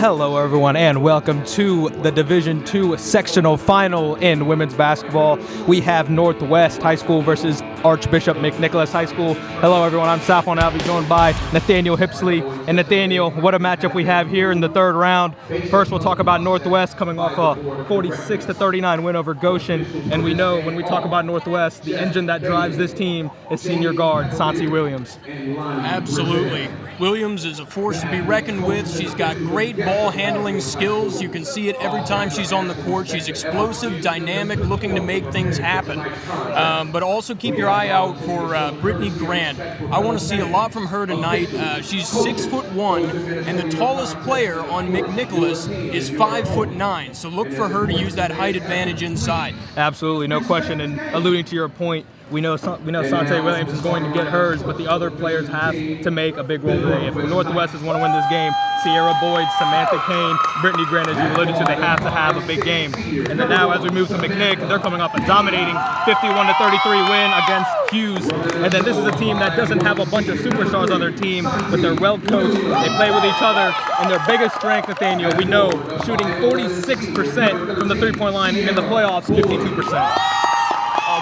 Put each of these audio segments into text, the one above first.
Hello, everyone, and welcome to the Division II sectional final in women's basketball. We have Northwest High School versus Archbishop McNicholas High School. Hello, everyone. I'm Safwan Alvey, joined by Nathaniel Hipsley. And Nathaniel, what a matchup we have here in the third round. First, we'll talk about Northwest coming off a 46-39 win over Goshen. And we know when we talk about Northwest, the engine that drives this team is senior guard Santi Williams. Absolutely. Williams is a force to be reckoned with. She's got great ball handling skills. You can see it every time she's on the court. She's explosive, dynamic, looking to make things happen. But also keep your eye out for Brittany Grant. I want to see a lot from her tonight. She's 6'1", and the tallest player on McNicholas is 5'9". So look for her to use that height advantage inside. Absolutely, no question. And alluding to your point, we know Santi Williams is going to get hers, but the other players have to make a big role today. If Northwest is going to win this game, Sierra Boyd, Samantha Kane, Brittany Grant, as you alluded to, they have to have a big game. And then now as we move to McNick, they're coming off a dominating 51-33 win against Hughes. And then this is a team that doesn't have a bunch of superstars on their team, but they're well coached. They play with each other, and their biggest strength, Nathaniel, we know, shooting 46% from the three-point line, in the playoffs, 52%.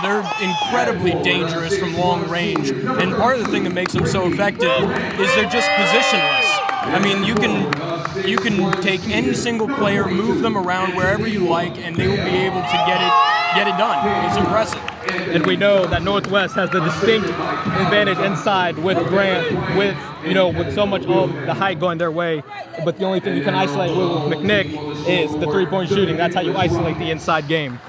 They're incredibly dangerous from long range, and part of the thing that makes them so effective is they're just positionless. I mean, you can take any single player, move them around wherever you like, and they will be able to get it done. It's impressive. And we know that Northwest has the distinct advantage inside with Grant, with so much of the height going their way. But the only thing you can isolate with McNick is the three-point shooting. That's how you isolate the inside game.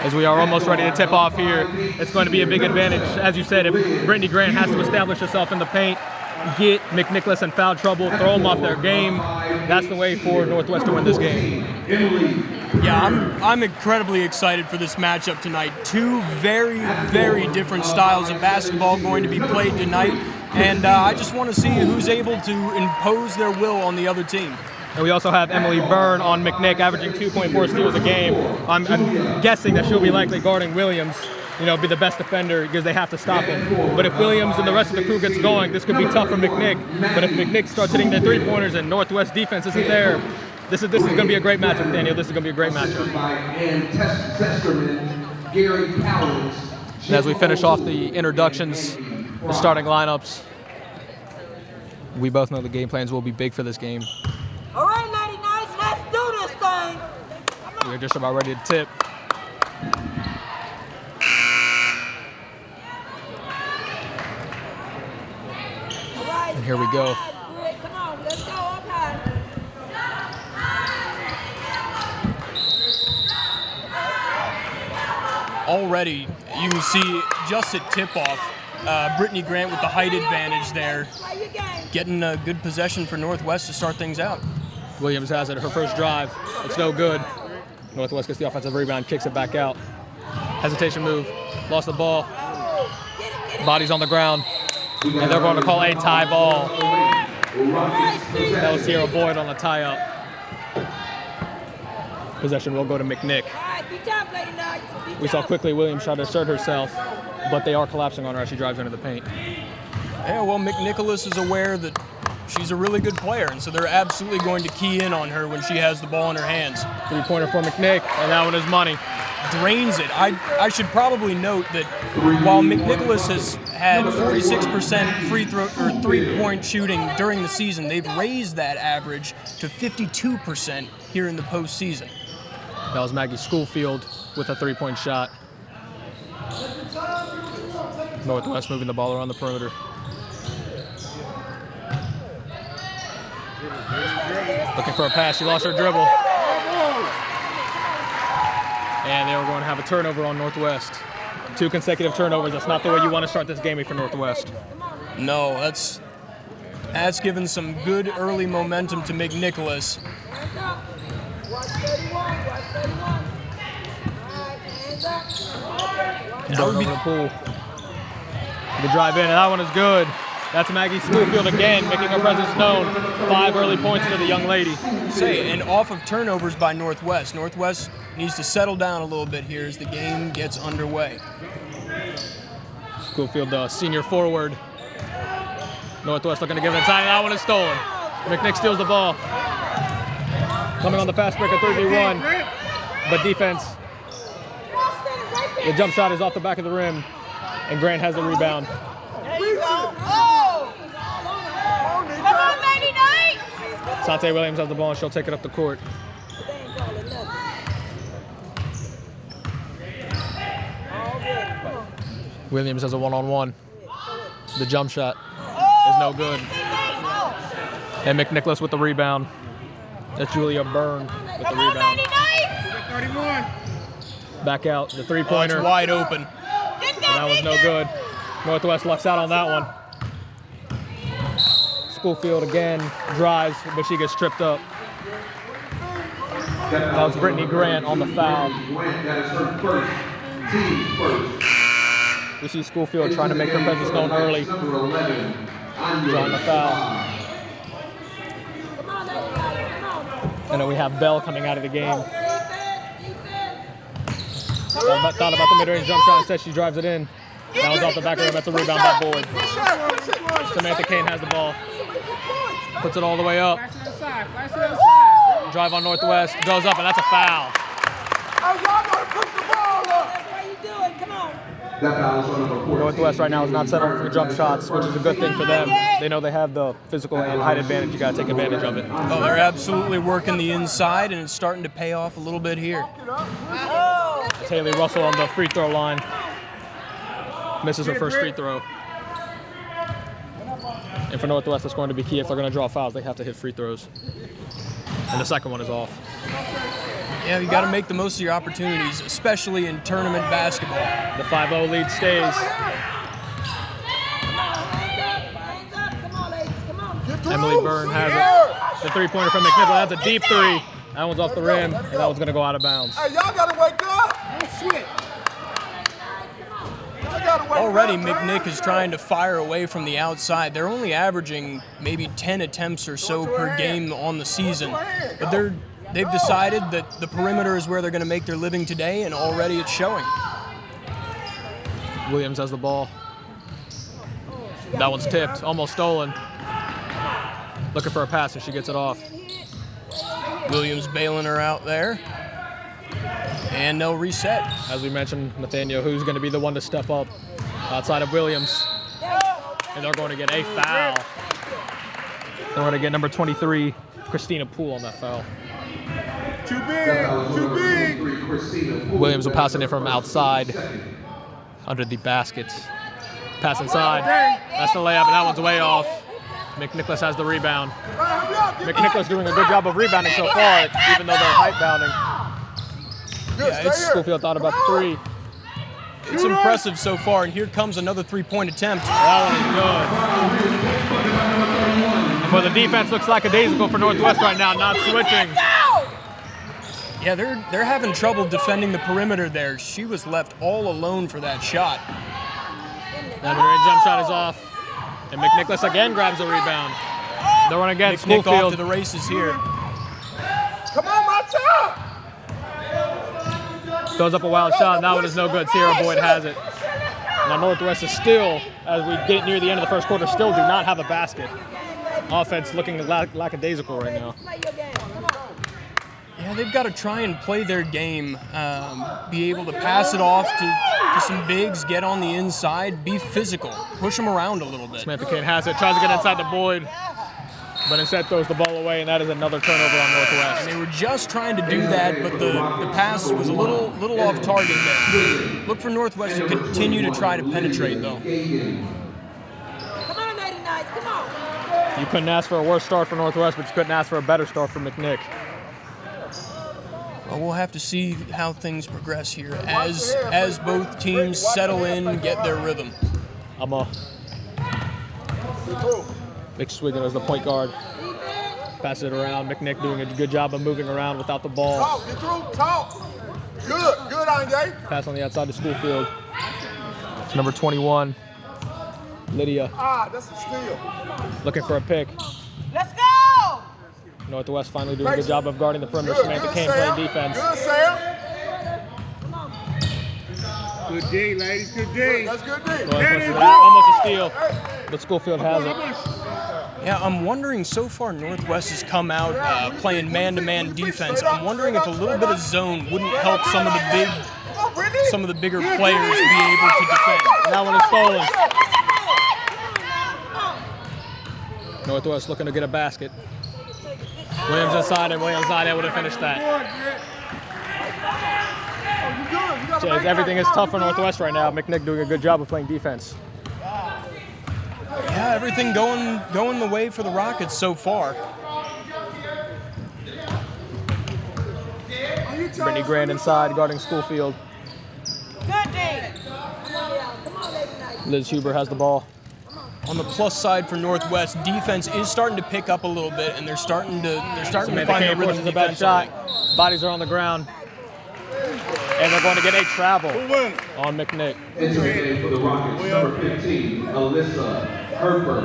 As we are almost ready to tip off here, it's going to be a big advantage. As you said, if Brittany Grant has to establish herself in the paint, get McNicholas in foul trouble, throw them off their game, that's the way for Northwest to win this game. Yeah, I'm incredibly excited for this matchup tonight. Two very, very different styles of basketball going to be played tonight, and I just want to see who's able to impose their will on the other team. And we also have Emily Byrne on McNick, averaging 2.4 steals a game. I'm guessing that she'll be likely guarding Williams, be the best defender because they have to stop him. But if Williams and the rest of the crew gets going, this could be tough for McNick. But if McNick starts hitting their three-pointers and Northwest defense isn't there, this is going to be a great matchup, Daniel. This is going to be a great matchup. And as we finish off the introductions, the starting lineups, we both know the game plans will be big for this game. All right, Lady Knights, let's do this thing. We're just about ready to tip. All right, and here we go. Come on, let's go up high. Already, you can see just at tip-off, Brittany Grant with the height advantage there, getting a good possession for Northwest to start things out. Williams has it, her first drive. It's no good. Northwest gets the offensive rebound, kicks it back out. Hesitation move, lost the ball. Body's on the ground, and they're going to call a tie ball. That was Sierra Boyd on the tie-up. Possession will go to McNick. We saw quickly Williams try to assert herself, but they are collapsing on her as she drives into the paint. Yeah, well, McNicholas is aware that she's a really good player, and so they're absolutely going to key in on her when she has the ball in her hands. Three-pointer for McNick, and that one is money. Drains it. I should probably note that while McNicholas has had 46% free throw or three-point shooting during the season, they've raised that average to 52% here in the postseason. That was Maggie Schoolfield with a three-point shot. Northwest moving the ball around the perimeter. Looking for a pass. She lost her dribble. And they were going to have a turnover on Northwest. 2 consecutive turnovers. That's not the way you want to start this game for Northwest. No, that's given some good early momentum to McNicholas. Over the pool. The drive in, and that one is good. That's Maggie Schoolfield again, making her presence known. 5 early points for the young lady. And off of turnovers by Northwest. Northwest needs to settle down a little bit here as the game gets underway. Schoolfield, the senior forward. Northwest looking to give it a time. That one is stolen. McNick steals the ball. Coming on the fast break at 3v1. But defense. The jump shot is off the back of the rim. And Grant has the rebound. There you go. Oh! Come on, 99! Sante Williams has the ball and she'll take it up the court. They ain't calling nothing. Already, come on. Williams has a one-on-one. The jump shot is no good. And McNicholas with the rebound. That's Julia Byrne with the rebound. 31. Back out, the three-pointer. It's wide open. And that was no good. Northwest lucks out on that one. Schofield again drives, but she gets tripped up. That was Brittany Grant on the foul. We see Schofield trying to make her presence known early. Drawing the foul. And then we have Bell coming out of the game. Thought about the mid-range jump shot, instead she drives it in. That was off the back of her, that's a rebound by Boyd. Samantha Kane has the ball. Puts it all the way up. Drive on Northwest, goes up, and that's a foul. Northwest right now is not settling for jump shots, which is a good thing for them. They know they have the physical and height advantage. You got to take advantage of it. Oh, they're absolutely working the inside, and it's starting to pay off a little bit here. Haley Russell on the free throw line. Misses her first free throw. And for Northwest, that's going to be key. If they're going to draw fouls, they have to hit free throws. And the second one is off. Yeah, you got to make the most of your opportunities, especially in tournament basketball. The 5-0 lead stays. Emily Byrne has it. The three-pointer from McNicholas. That's a deep three. That one's off the rim, and that one's going to go out of bounds. Hey, y'all got to wake up. Already, McNick is trying to fire away from the outside. They're only averaging maybe 10 attempts or so per game on the season. But they've decided that the perimeter is where they're going to make their living today, and already it's showing. Williams has the ball. That one's tipped, almost stolen. Looking for a pass, and she gets it off. Williams bailing her out there. And they'll reset. As we mentioned, Nathaniel, who's going to be the one to step up outside of Williams. And they're going to get a foul. They're going to get number 23, Christina Poole, on that foul. Too big. Williams will pass it in from outside under the baskets. Pass inside. That's the layup, and that one's way off. McNicholas has the rebound. McNicholas doing a good job of rebounding so far, even though they're height bounding. Yeah, Schofield thought about the three. it's impressive so far, and here comes another three-point attempt. That one is good. Well, the defense looks lackadaisical for Northwest right now, not switching. Yeah, they're having trouble defending the perimeter there. She was left all alone for that shot. That mid-range jump shot is off. And McNicholas again grabs the rebound. They're running again. McNick off Schofield to the races here. Come on, my child. throws up a wild shot, and that one is no good. Sierra Boyd has it. Now Northwest is still, as we get near the end of the first quarter, still do not have a basket. Offense looking lackadaisical right now. Yeah, they've got to try and play their game, be able to pass it off to some bigs, get on the inside, be physical, push them around a little bit. Samantha Kane has it, tries to get inside to Boyd, but instead throws the ball away, and that is another turnover on Northwest. And they were just trying to do that, but the pass was a little off target there. Look for Northwest to continue to try to penetrate, though. Come on, 99, come on. You couldn't ask for a worse start for Northwest, but you couldn't ask for a better start for McNick. Well, we'll have to see how things progress here as both teams settle in and get their rhythm. Vic Swiggin as the point guard. Pass it around. McNick doing a good job of moving around without the ball. Talk, get through, talk. Good, Anye. Pass on the outside to Schofield. It's number 21, Lydia. That's a steal. Looking for a pick. Let's go! Northwest finally doing a good job of guarding the perimeter. Samantha Kane playing defense. Good, Sam. Good D, ladies, good D. That's good D. Almost a steal, but Schofield has it. Yeah, I'm wondering, so far Northwest has come out playing man-to-man defense. I'm wondering if a little bit of zone wouldn't help some of the bigger players be able to defend. And that one is stolen. Northwest looking to get a basket. Williams inside, and Williams not able to finish that. Jays, everything is tough for Northwest right now. McNick doing a good job of playing defense. Yeah, everything going the way for the Rockets so far. Brittany Grand inside, guarding Schoolfield. Liz Huber has the ball. On the plus side for Northwest, defense is starting to pick up a little bit, and they're starting to find their rhythm. Forces a bad shot. Bodies are on the ground, and they're going to get a travel on McNick. Entering for the Rockets, number 15, Alyssa Herber.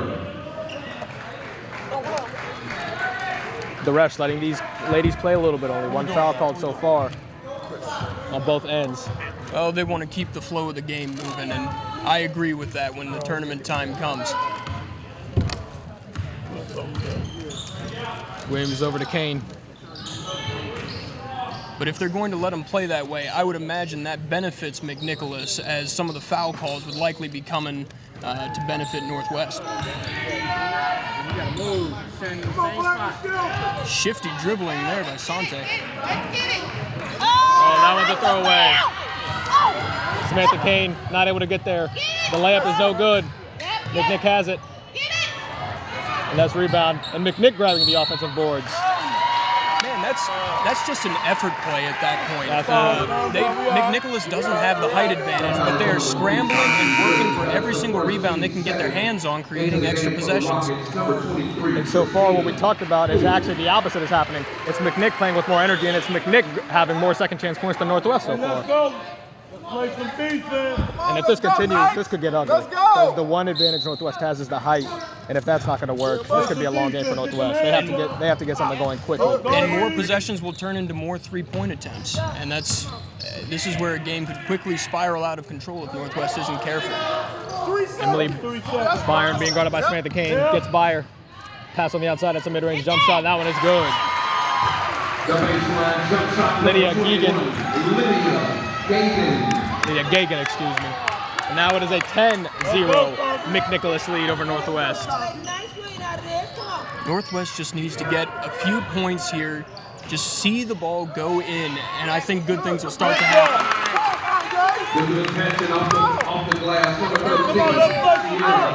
The refs letting these ladies play a little bit. Only one foul called so far on both ends. Oh, they want to keep the flow of the game moving, and I agree with that when the tournament time comes. Williams over to Kane. But if they're going to let them play that way, I would imagine that benefits McNicholas, as some of the foul calls would likely be coming to benefit Northwest. Shifty dribbling there by Sante. Oh, that one's a throwaway. Samantha Kane not able to get there. The layup is no good. McNick has it. And that's rebound. And McNick grabbing the offensive boards. Man, that's just an effort play at that point. McNicholas doesn't have the height advantage, but they are scrambling and working for every single rebound they can get their hands on, creating extra possessions. And so far, what we talked about is actually the opposite is happening. It's McNick playing with more energy, and it's McNick having more second chance points than Northwest so far. And if this continues, this could get ugly. Because the one advantage Northwest has is the height, and if that's not going to work, this could be a long game for Northwest. They have to get something going quickly. And more possessions will turn into more three-point attempts, and this is where a game could quickly spiral out of control if Northwest isn't careful. Emily Byron being guarded by Samantha Kane gets Byer. Pass on the outside. That's a mid-range jump shot. That one is good. Lydia Gagan, excuse me. And now it is a 10-0 McNicholas lead over Northwest. Northwest just needs to get a few points here, just see the ball go in, and I think good things will start to happen.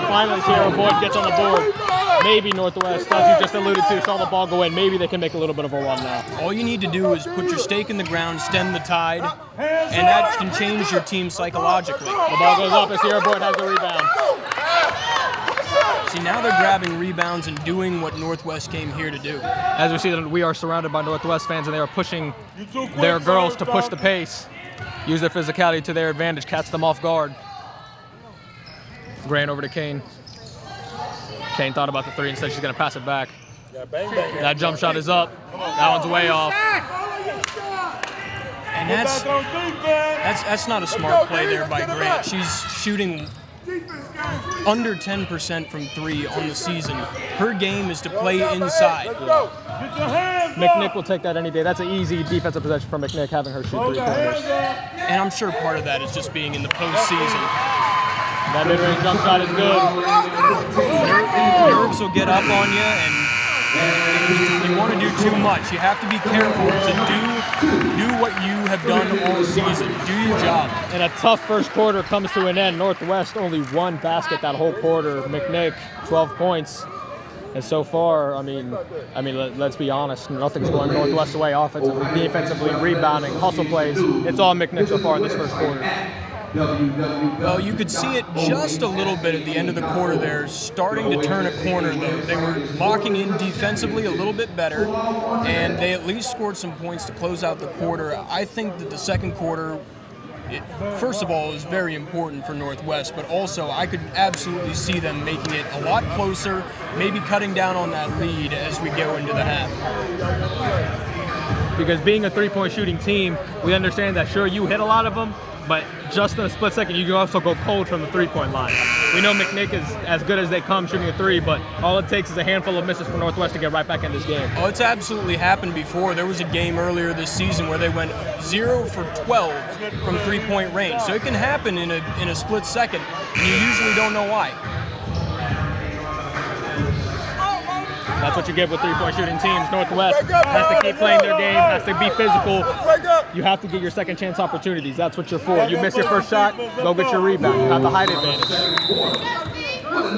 Finally, Sierra Boyd gets on the board. Maybe Northwest, as you just alluded to, saw the ball go in. Maybe they can make a little bit of a run now. All you need to do is put your stake in the ground, stem the tide, and that can change your team psychologically. The ball goes up as Sierra Boyd has the rebound. See, now they're grabbing rebounds and doing what Northwest came here to do. As we see, we are surrounded by Northwest fans, and they are pushing their girls to push the pace, use their physicality to their advantage, catch them off guard. Grant over to Kane. Kane thought about the three, instead she's going to pass it back. That jump shot is up. That one's way off. And that's not a smart play there by Grant. She's shooting under 10% from three on the season. Her game is to play inside. McNick will take that any day. That's an easy defensive possession for McNick, having her shoot three-pointers. And I'm sure part of that is just being in the postseason. That mid-range jump shot is good. Nerves will get up on you, and you want to do too much. You have to be careful to do what you have done all season. Do your job. And a tough first quarter comes to an end. Northwest only one basket that whole quarter. McNick, 12 points. And so far, I mean, let's be honest, nothing's going Northwest's way offensively, defensively, rebounding, hustle plays. It's all McNick so far in this first quarter. Well, you could see it just a little bit at the end of the quarter there, starting to turn a corner, though. They were locking in defensively a little bit better, and they at least scored some points to close out the quarter. I think that the second quarter, first of all, is very important for Northwest, but also I could absolutely see them making it a lot closer, maybe cutting down on that lead as we go into the half. Because being a three-point shooting team, we understand that, sure, you hit a lot of them, but just in a split second, you can also go cold from the three-point line. We know McNick is as good as they come shooting a three, but all it takes is a handful of misses for Northwest to get right back in this game. Oh, it's absolutely happened before. There was a game earlier this season where they went 0 for 12 from three-point range. So it can happen in a split second, and you usually don't know why. That's what you get with three-point shooting teams. Northwest has to keep playing their game, has to be physical. You have to get your second chance opportunities. That's what you're for. You miss your first shot, go get your rebound. You have the height advantage.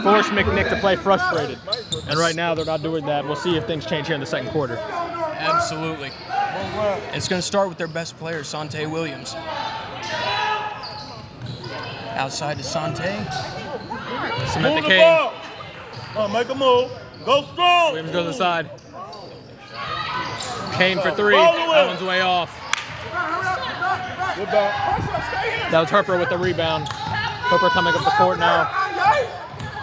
Force McNick to play frustrated. And right now they're not doing that. We'll see if things change here in the second quarter. Absolutely. It's going to start with their best player, Sante Williams. Outside to Sante. Samantha Kane. Make a move. Go strong. Williams goes inside. Kane for three. That one's way off. That was Herper with the rebound. Herper coming up the court now.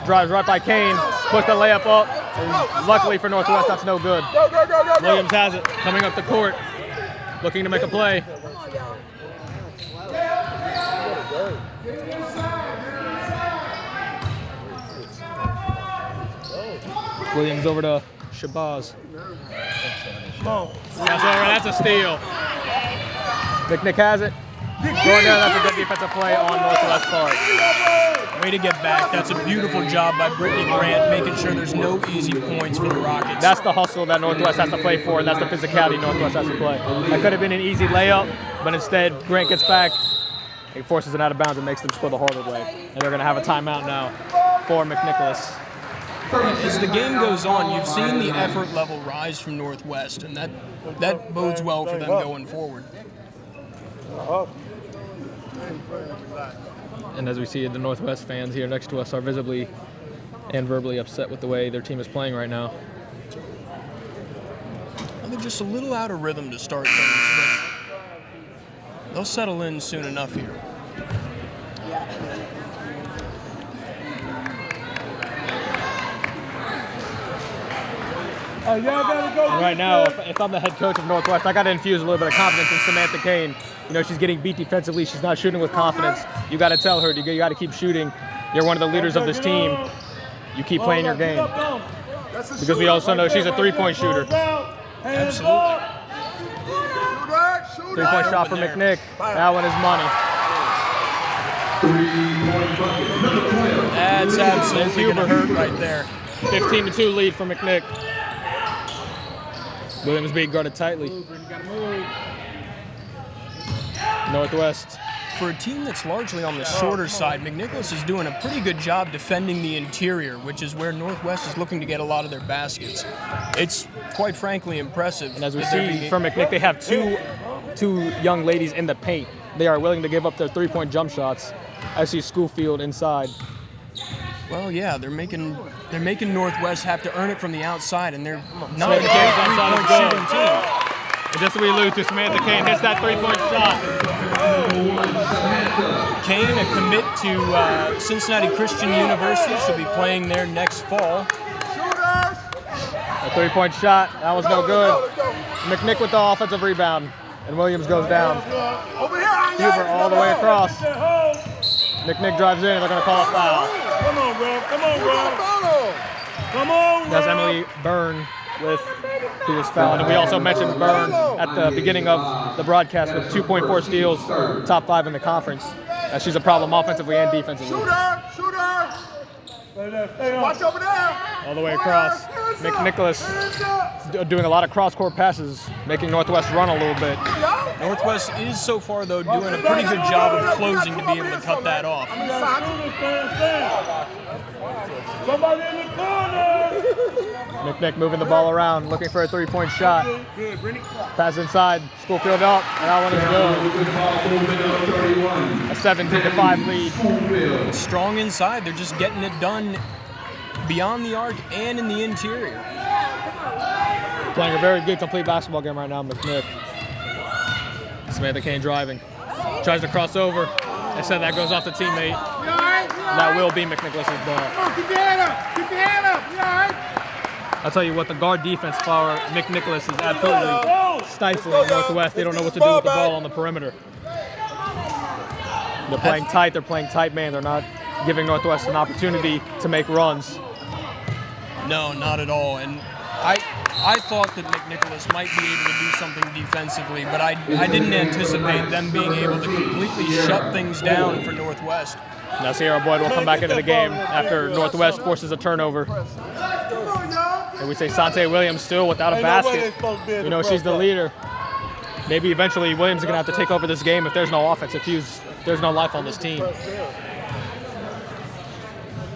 Drives right by Kane. Puts the layup up. And luckily for Northwest, that's no good. Williams has it. Coming up the court. Looking to make a play. Williams over to Shabazz. That's a steal. McNick has it. Going there, that's a good defensive play on Northwest part. Way to get back. That's a beautiful job by Brittany Grant, making sure there's no easy points for the Rockets. That's the hustle that Northwest has to play for, and that's the physicality Northwest has to play. That could have been an easy layup, but instead Grant gets back, he forces it out of bounds and makes them score the harder way. And they're going to have a timeout now for McNicholas. As the game goes on, you've seen the effort level rise from Northwest, and that bodes well for them going forward. And as we see, the Northwest fans here next to us are visibly and verbally upset with the way their team is playing right now. They're just a little out of rhythm to start things, but they'll settle in soon enough here. Right now, if I'm the head coach of Northwest, I got to infuse a little bit of confidence in Samantha Kane. You know, she's getting beat defensively. She's not shooting with confidence. You got to tell her, you got to keep shooting. You're one of the leaders of this team. You keep playing your game. Because we also know she's a three-point shooter. Absolutely. Three-point shot for McNick. That one is money. That's absolutely going to hurt right there. 15-2 lead for McNick. Williams being guarded tightly. Northwest. For a team that's largely on the shorter side, McNicholas is doing a pretty good job defending the interior, which is where Northwest is looking to get a lot of their baskets. It's quite frankly impressive. And as we see from McNick, they have two young ladies in the paint. They are willing to give up their three-point jump shots. I see Schofield inside. Well, yeah, they're making Northwest have to earn it from the outside, and they're not a Samantha great Kane's three-point outside shooting is team. And just as we allude to, Samantha Kane hits that three-point shot. Kane, a commit to Cincinnati Christian University. She'll be playing there next fall. A three-point shot. That was no good. McNick with the offensive rebound. And Williams goes down. Huber all the way across. McNick drives in, and they're going to call a foul. Come on, bro. Come on, bro. Come on, bro. That's Emily Byrne who was fouled. And we also mentioned Byrne at the beginning of the broadcast with 2.4 steals, top 5 in the conference. She's a problem offensively and defensively. Shooter! Watch over there! All the way across. McNicholas doing a lot of cross-court passes, making Northwest run a little bit. Northwest is so far, though, doing a pretty good job of closing to be able to cut that off. Somebody in the corner! McNick moving the ball around, looking for a three-point shot. Pass inside, Schofield up, and that one is good. A 17-5 lead. Strong inside, they're just getting it done beyond the arc and in the interior. Playing a very good complete basketball game right now, McNick. Samantha Kane driving. Tries to cross over. Instead, that goes off the teammate. That will be McNicholas' ball. Keep your hand up! Keep your hand up! You all right? I'll tell you what, the guard defense for McNicholas is absolutely stifling Northwest. They don't know what to do with the ball on the perimeter. They're playing tight. They're playing tight, man. They're not giving Northwest an opportunity to make runs. No, not at all. And I thought that McNicholas might be able to do something defensively, but I didn't anticipate them being able to completely shut things down for Northwest. Now Sierra Boyd will come back into the game after Northwest forces a turnover. And we say Sante Williams still without a basket. You know, she's the leader. Maybe eventually Williams is going to have to take over this game if there's no offense, if there's no life on this team.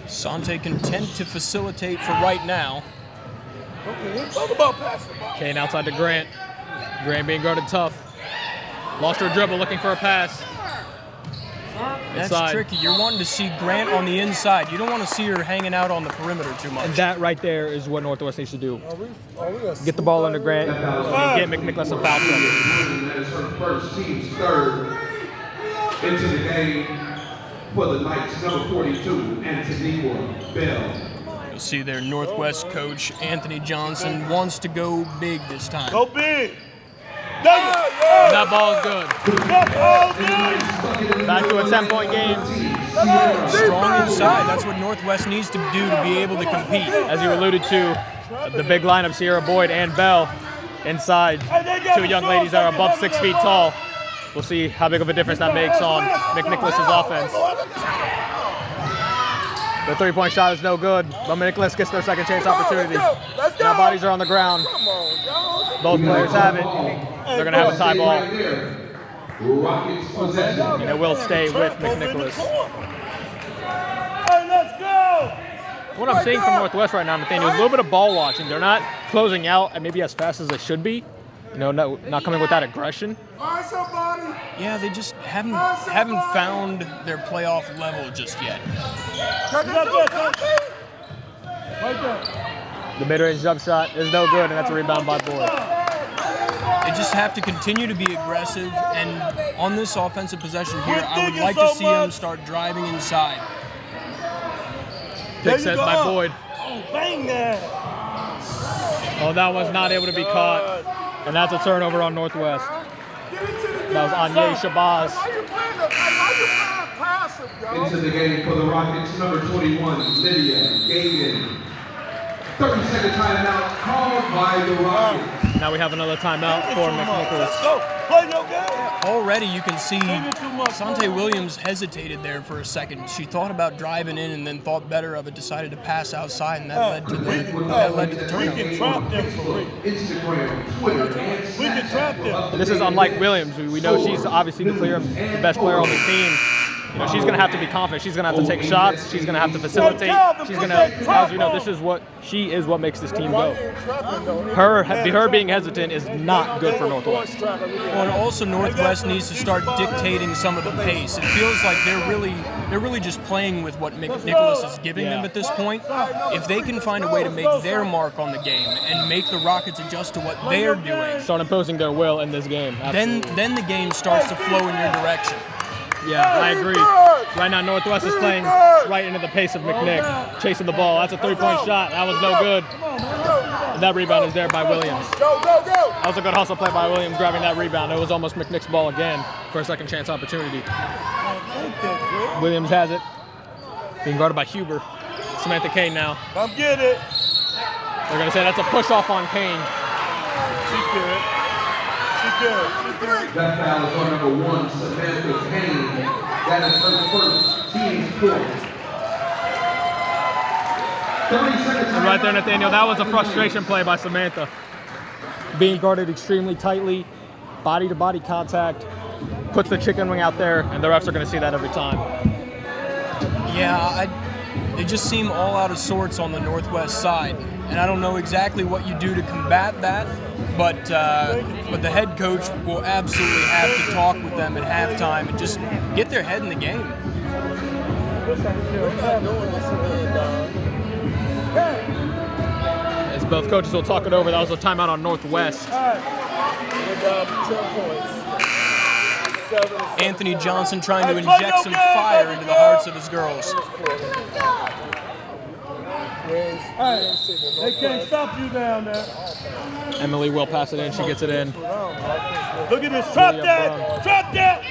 Sante content to facilitate for right now. Kane outside to Grant. Grant being guarded tough. Lost her dribble looking for a pass. That's Inside. tricky. You're wanting to see Grant on the inside. You don't want to see her hanging out on the perimeter too much. And that right there is what Northwest needs to do. Get the ball under Grant and get McNicholas some foul trouble. That is her first, team's third. Into the game for the Knights, number 42, Anthony Bell. You'll see their Northwest coach, Anthony Johnson, wants to go big this time. Go big. That ball is good. Back to a 10-point game. Strong inside. That's what Northwest needs to do to be able to compete. As you alluded to, the big line of Sierra Boyd and Bell inside. Two young ladies that are above 6 feet tall. We'll see how big of a difference that makes on McNicholas' offense. The three-point shot is no good, but McNicholas gets their second chance opportunity. Now bodies are on the ground. Both players have it. They're going to have a tie ball. Rockets possession. And it will stay with McNicholas. Hey, let's go! What I'm seeing from Northwest right now, Nathaniel, is a little bit of ball watching. They're not closing out and maybe as fast as they should be. You know, not coming with that aggression. Yeah, they just haven't found their playoff level just yet. The mid-range jump shot is no good, and that's a rebound by Boyd. They just have to continue to be aggressive, and on this offensive possession here, I would like to see them start driving inside. Pick set by Boyd. Oh, bang that. Oh, that was not able to be caught. And that's a turnover on Northwest. That was Anye Shabazz. Into the game for the Rockets, number 21, Lydia Gagan. 30-second timeout called by the Rockets. Now we have another timeout for McNicholas. Go, play your game. Already you can see Sante Williams hesitated there for a second. She thought about driving in and then thought better of it, decided to pass outside, and that led to the turnover. We can trap them for real. Instagram, Twitter, and We can trap them. This is unlike Williams. We know she's obviously the best player on the team. You know, she's going to have to be confident. She's going to have to take shots. She's going to have to facilitate. She's going to, as we know, she is what makes this team go. Her being hesitant is not good for Northwest. Well, and also Northwest needs to start dictating some of the pace. It feels like they're really just playing with what McNicholas is giving them at this point. If they can find a way to make their mark on the game and make the Rockets adjust to what they're doing, Start imposing their will in this game. then the game starts to flow in your direction. Yeah, I agree. Right now, Northwest is playing right into the pace of McNick, chasing the ball. That's a three-point shot. That was no good. And that rebound is there by Williams. That was a good hustle play by Williams, grabbing that rebound. It was almost McNick's ball again for a second chance opportunity. Williams has it. Being guarded by Huber. Samantha Kane now. Come get it. They're going to say that's a push-off on Kane. She good. That foul is on number 1, Samantha Kane. That is her first team's point. 30 seconds. And right there, Nathaniel, that was a frustration play by Samantha. Being guarded extremely tightly, body-to-body contact, puts the chicken wing out there, and the refs are going to see that every time. Yeah, they just seem all out of sorts on the Northwest side, and I don't know exactly what you do to combat that, but the head coach will absolutely have to talk with them at halftime and just get their head in the game. As both coaches will talk it over, that was a timeout on Northwest. Anthony Johnson trying to inject some fire into the hearts of his girls. They can't stop you down there. Emily will pass it in. She gets it in. Look at this. Trap that. Trap that.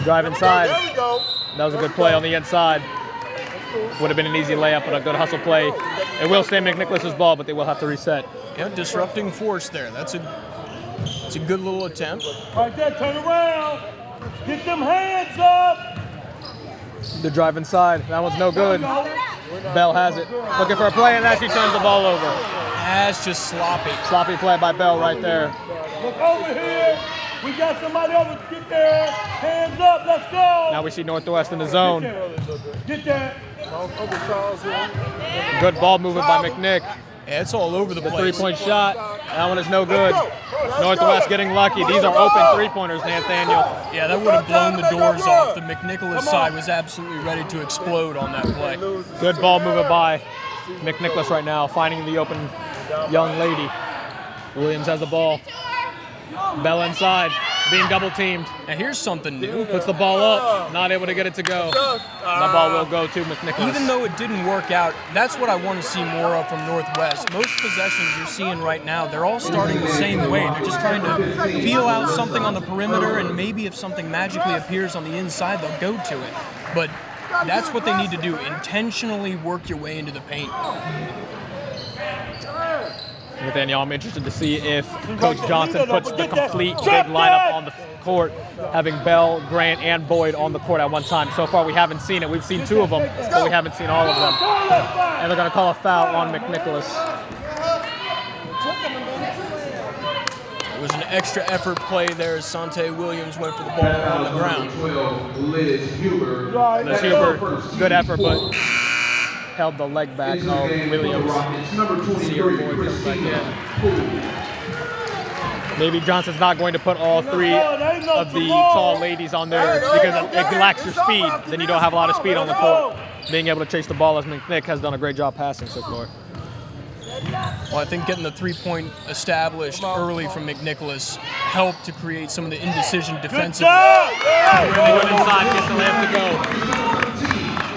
Drive inside. There we go. That was a good play on the inside. Would have been an easy layup, but a good hustle play. It will stay McNicholas' ball, but they will have to reset. Yeah, disrupting force there. That's a good little attempt. Right there, turn around. Get them hands up. The drive inside. That one's no good. Bell has it. Looking for a play, and actually turns the ball over. That's just sloppy. Sloppy play by Bell right there. Look over here. We got somebody over. Get there. Hands up. Let's go. Now we see Northwest in the zone. Get there. Good ball movement by McNick. Yeah, it's all over the The place. three-point shot. That one is no good. Northwest getting lucky. These are open three-pointers, Nathaniel. Yeah, that would have blown the doors off. The McNicholas side was absolutely ready to explode on that play. Good ball movement by McNicholas right now, finding the open young lady. Williams has the ball. Bell inside, being double teamed. Now here's something new. Puts the ball up, not able to get it to go. That ball will go to McNicholas. Even though it didn't work out, that's what I want to see more of from Northwest. Most possessions you're seeing right now, they're all starting the same way. They're just trying to feel out something on the perimeter, and maybe if something magically appears on the inside, they'll go to it. But that's what they need to do, intentionally work your way into the paint. Nathaniel, I'm interested to see if Coach Johnson puts the complete big lineup on the court, having Bell, Grant, and Boyd on the court at one time. So far, we haven't seen it. We've seen two of them, but we haven't seen all of them. And they're going to call a foul on McNicholas. It was an extra effort play there as Sante Williams went for the ball on the ground. 12, Liz Huber. Liz Huber, good effort, but held the leg back of Williams. Sierra Boyd comes back in. Maybe Johnson's not going to put all three of the tall ladies on there because it lacks your speed. Then you don't have a lot of speed on the court. Being able to chase the ball, as McNick has done a great job passing so far. Well, I think getting the three-point established early from McNicholas helped to create some of the indecision defensively. Boyd inside, gets the layup to go.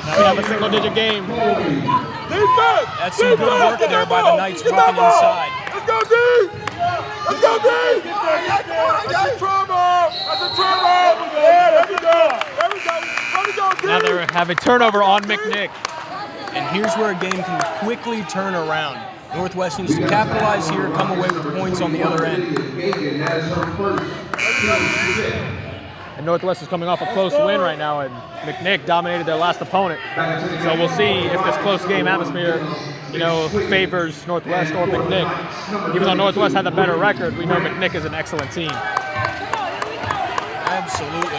Now we have a single-digit game. That's some good work there by the Knights working inside. Let's go, D! Let's go, D! That's a trouble! That's a trouble! There we go! There we go! There we go, D! Now they have a turnover on McNick. And here's where a game can quickly turn around. Northwest needs to capitalize here, come away with points on the other end. And Northwest is coming off a close win right now, and McNick dominated their last opponent. So we'll see if this close game atmosphere, favors Northwest or McNick. Even though Northwest had the better record, we know McNick is an excellent team. Absolutely.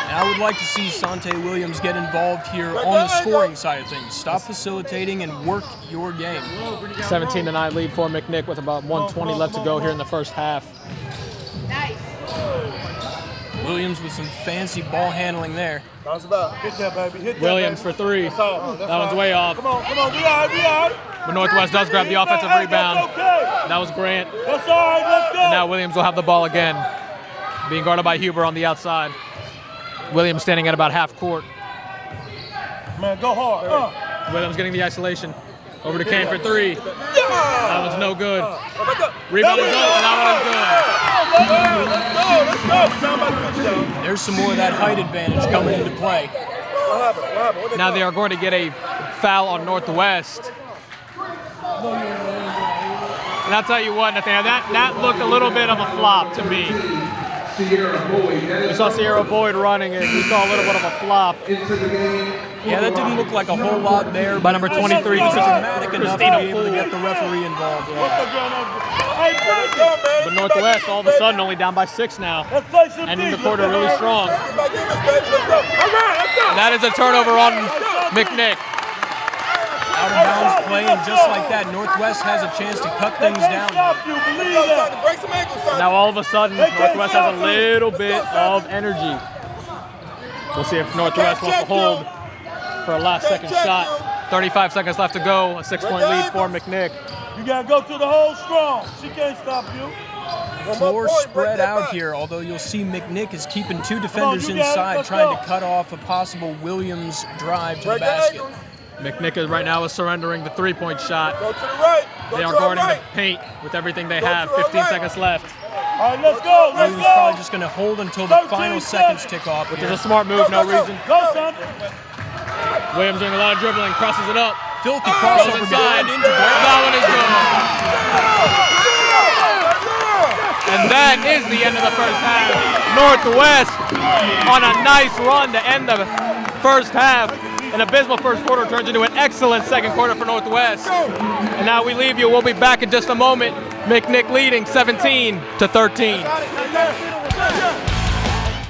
And I would like to see Sante Williams get involved here on the scoring side of things. Stop facilitating and work your game. 17-9 lead for McNick with about 1:20 left to go here in the first half. Williams with some fancy ball handling there. Hit that, baby. Hit that, Williams baby. for three. That's all. That one's way off. Come on. We all right. But Northwest does grab the offensive rebound. That's okay. That was Grant. That's all right. Let's go. And now Williams will have the ball again, being guarded by Huber on the outside. Williams standing at about half court. Man, go hard. Williams getting the isolation. Over to Kane for three. That one's no good. Rebound is up, and that Let's go. There's some more of that height advantage coming into play. What happened? now they are going to get a foul on Northwest. And I'll tell you what, Nathaniel, that looked a little bit of a flop to me. We saw Sierra Boyd running, and we saw a little bit of a flop. Yeah, that didn't look like a whole lot there. By number 23, dramatic enough to be Christina able to Poole. get the referee involved. But Northwest, all of a sudden, only down by 6 now. Ending the quarter really strong. That is a turnover on McNick. Out of bounds play, and just like that, Northwest has a chance to cut things down. Now all of a sudden, Northwest has a little bit of energy. We'll see if Northwest wants to hold for a last second shot. 35 seconds left to go, a 6-point lead for McNick. You gotta go to the hole strong. She can't stop you. Floor spread out here, although you'll see McNick is keeping two defenders inside, trying to cut off a possible Williams drive to the basket. McNick right now is surrendering the 3-point shot. Go to the right. They are guarding the paint with everything they have. 15 seconds left. All right, let's go. Let's Williams go. probably just going to hold until the 13 final seconds. seconds tick off. Which here. is a smart move, no reason. Go, son. Williams doing a lot of dribbling, crosses it up. Filthy Goes crossover inside. behind into ground. That one is good. And that is the end of the first half. Northwest on a nice run to end the first half. An abysmal first quarter turns into an excellent second quarter for Northwest. And now we leave you. We'll be back in just a moment. McNick leading 17-13.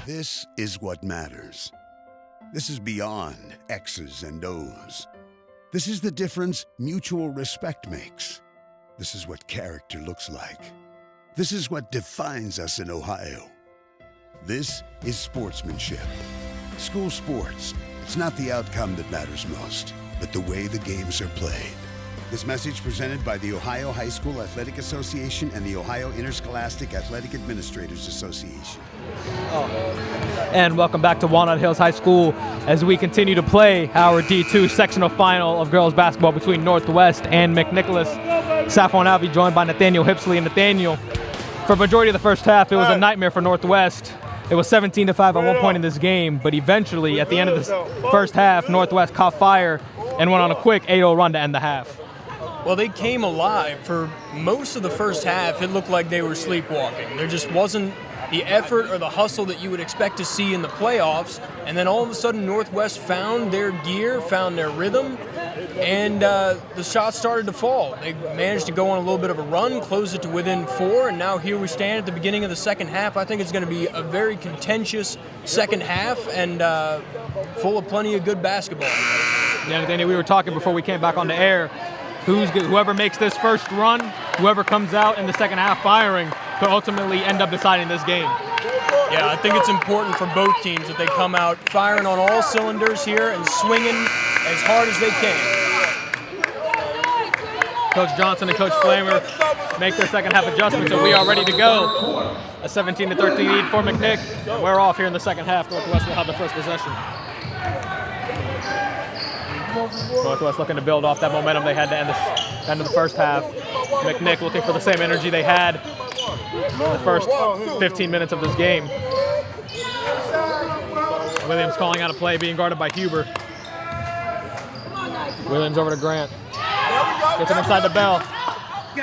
This is what matters. This is beyond X's and O's. This is the difference mutual respect makes. This is what character looks like. This is what defines us in Ohio. This is sportsmanship. School sports, it's not the outcome that matters most, but the way the games are played. This message presented by the Ohio High School Athletic Association and the Ohio Interscholastic Athletic Administrators Association. And welcome back to Walnut Hills High School as we continue to play our D2 sectional final of girls basketball between Northwest and McNicholas. Saffron Alvey joined by Nathaniel Hipsley. And Nathaniel, for a majority of the first half, it was a nightmare for Northwest. It was 17-5 at one point in this game, but eventually at the end of the first half, Northwest caught fire and went on a quick 8-0 run to end the half. Well, they came alive. For most of the first half, it looked like they were sleepwalking. There just wasn't the effort or the hustle that you would expect to see in the playoffs. And then all of a sudden, Northwest found their gear, found their rhythm, and the shots started to fall. They managed to go on a little bit of a run, close it to within 4, and now here we stand at the beginning of the second half. I think it's going to be a very contentious second half and full of plenty of good basketball. Yeah, Nathaniel, we were talking before we came back on the air. Whoever makes this first run, whoever comes out in the second half firing, could ultimately end up deciding this game. Yeah, I think it's important for both teams that they come out firing on all cylinders here and swinging as hard as they can. Coach Johnson and Coach Flamer make their second half adjustments, so we are ready to go. A 17-13 lead for McNick. We're off here in the second half. Northwest will have the first possession. Northwest looking to build off that momentum they had to end of the first half. McNick looking for the same energy they had in the first 15 minutes of this game. Williams calling out a play, being guarded by Huber. Williams over to Grant. Gets it inside to Bell.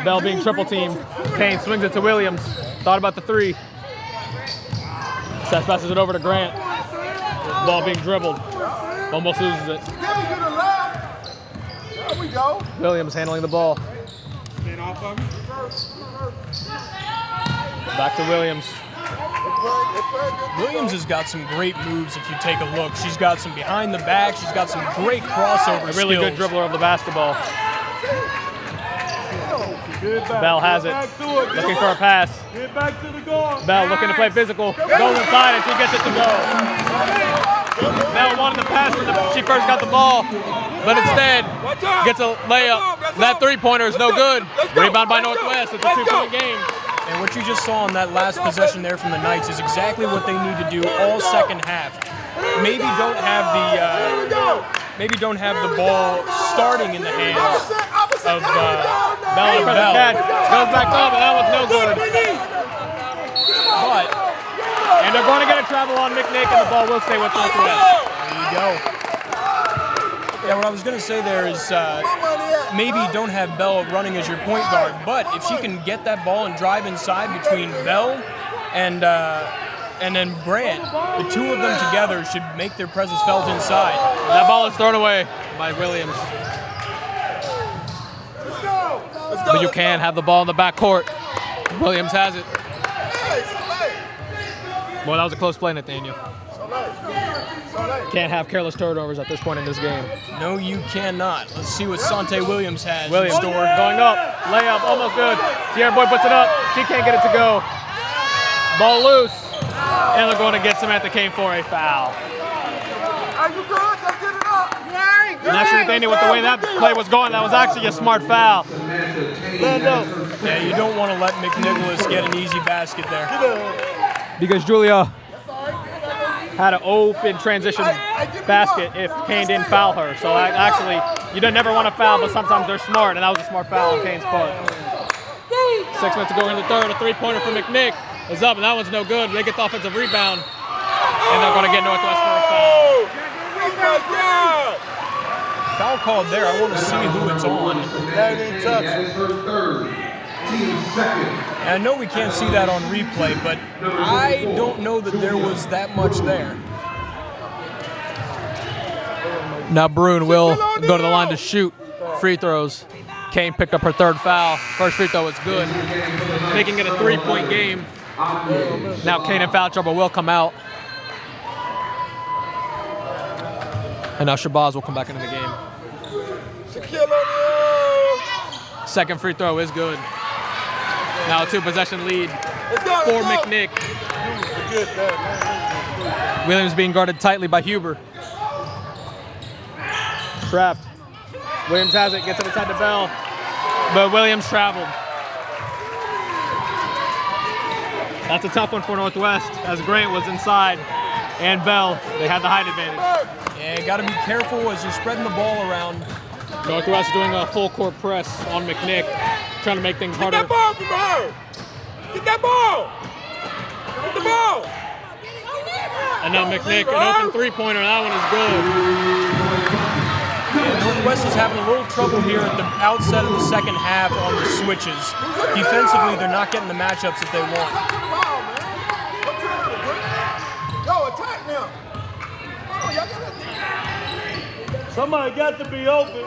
Bell being triple teamed. Kane swings it to Williams. Thought about the three. Seth passes it over to Grant. Ball being dribbled. Almost loses it. There we go. Williams handling the ball. Back to Williams. Williams has got some great moves if you take a look. She's got some behind the back. She's got some great crossover A really skills. good dribbler of the basketball. Bell has it. Looking for a pass. Get back to the guard. Bell looking to play physical. Goes inside and she gets it to go. Bell wanted to pass when she first got the ball, but instead gets a layup. That three-pointer is no good. Rebound by Northwest. It's a two-point game. And what you just saw on that last possession there from the Knights is exactly what they need to do all second half. Maybe don't have the ball starting in the hands of Bell and Bell. Catch. Goes back up, and that one's no good. And they're going to get a travel on McNick, and the ball will stay with Northwest. There you go. Yeah, what I was going to say there is maybe don't have Bell running as your point guard, but if she can get that ball and drive inside between Bell and then Grant, the two of them together should make their presence felt inside. That ball is thrown away by Williams. But you can have the ball in the backcourt. Williams has it. Boy, that was a close play, Nathaniel. Can't have careless turnovers at this point in this game. No, you cannot. Let's see what Sante Williams has Williams in store. going up, layup, almost good. Sierra Boyd puts it up. She can't get it to go. Ball loose. And they're going to get Samantha Kane for a foul. Are you good? Let's get it up. And actually, Nathaniel, with the way that play was going, that was actually a smart foul. Yeah, you don't want to let McNicholas get an easy basket there. Because Julia had an open transition basket if Kane didn't foul her. So actually, you don't never want to foul, but sometimes they're smart, and that was a smart foul on Kane's part. 6 minutes to go in the third, a three-pointer for McNick. is up, and that one's no good. They get the offensive rebound, and they're going to get Northwest for a foul. Foul called there. I want to see who it's on. That didn't touch. That is her third. Team second. And I know we can't see that on replay, but I don't know that there was that much there. Now Bruin will go to the line to shoot free throws. Kane picked up her third foul. First free throw was good, making it a 3-point game. Now Kane in foul trouble will come out. And now Shabazz will come back into the game. Second free throw is good. Now a 2-possession lead for McNick. Williams being guarded tightly by Huber. Trapped. Williams has it, gets it inside the Bell, but Williams traveled. That's a tough one for Northwest, as Grant was inside, and Bell, they had the height advantage. Yeah, got to be careful as you're spreading the ball around. Northwest doing a full court press on McNick, trying to make things harder. Get that ball from her! Get that ball! Get the ball! And now McNick, an open three-pointer, that one is good. Yeah, Northwest is having a little trouble here at the outset of the second half on the switches. Defensively, they're not getting the matchups that they want. Go, attack now! Somebody got to be open.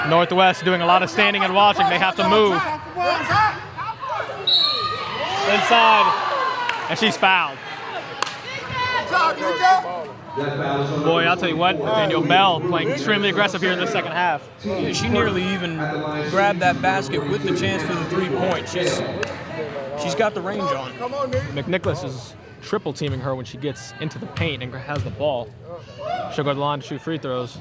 Northwest doing a lot of standing and watching. They have to move. Inside, and she's fouled. Boy, I'll tell you what, Daniel Bell playing extremely aggressive here in the second half. Yeah, she nearly even grabbed that basket with the chance for the 3-point. She's got the range on. McNicholas is triple teaming her when she gets into the paint and has the ball. She'll go to the line to shoot free throws.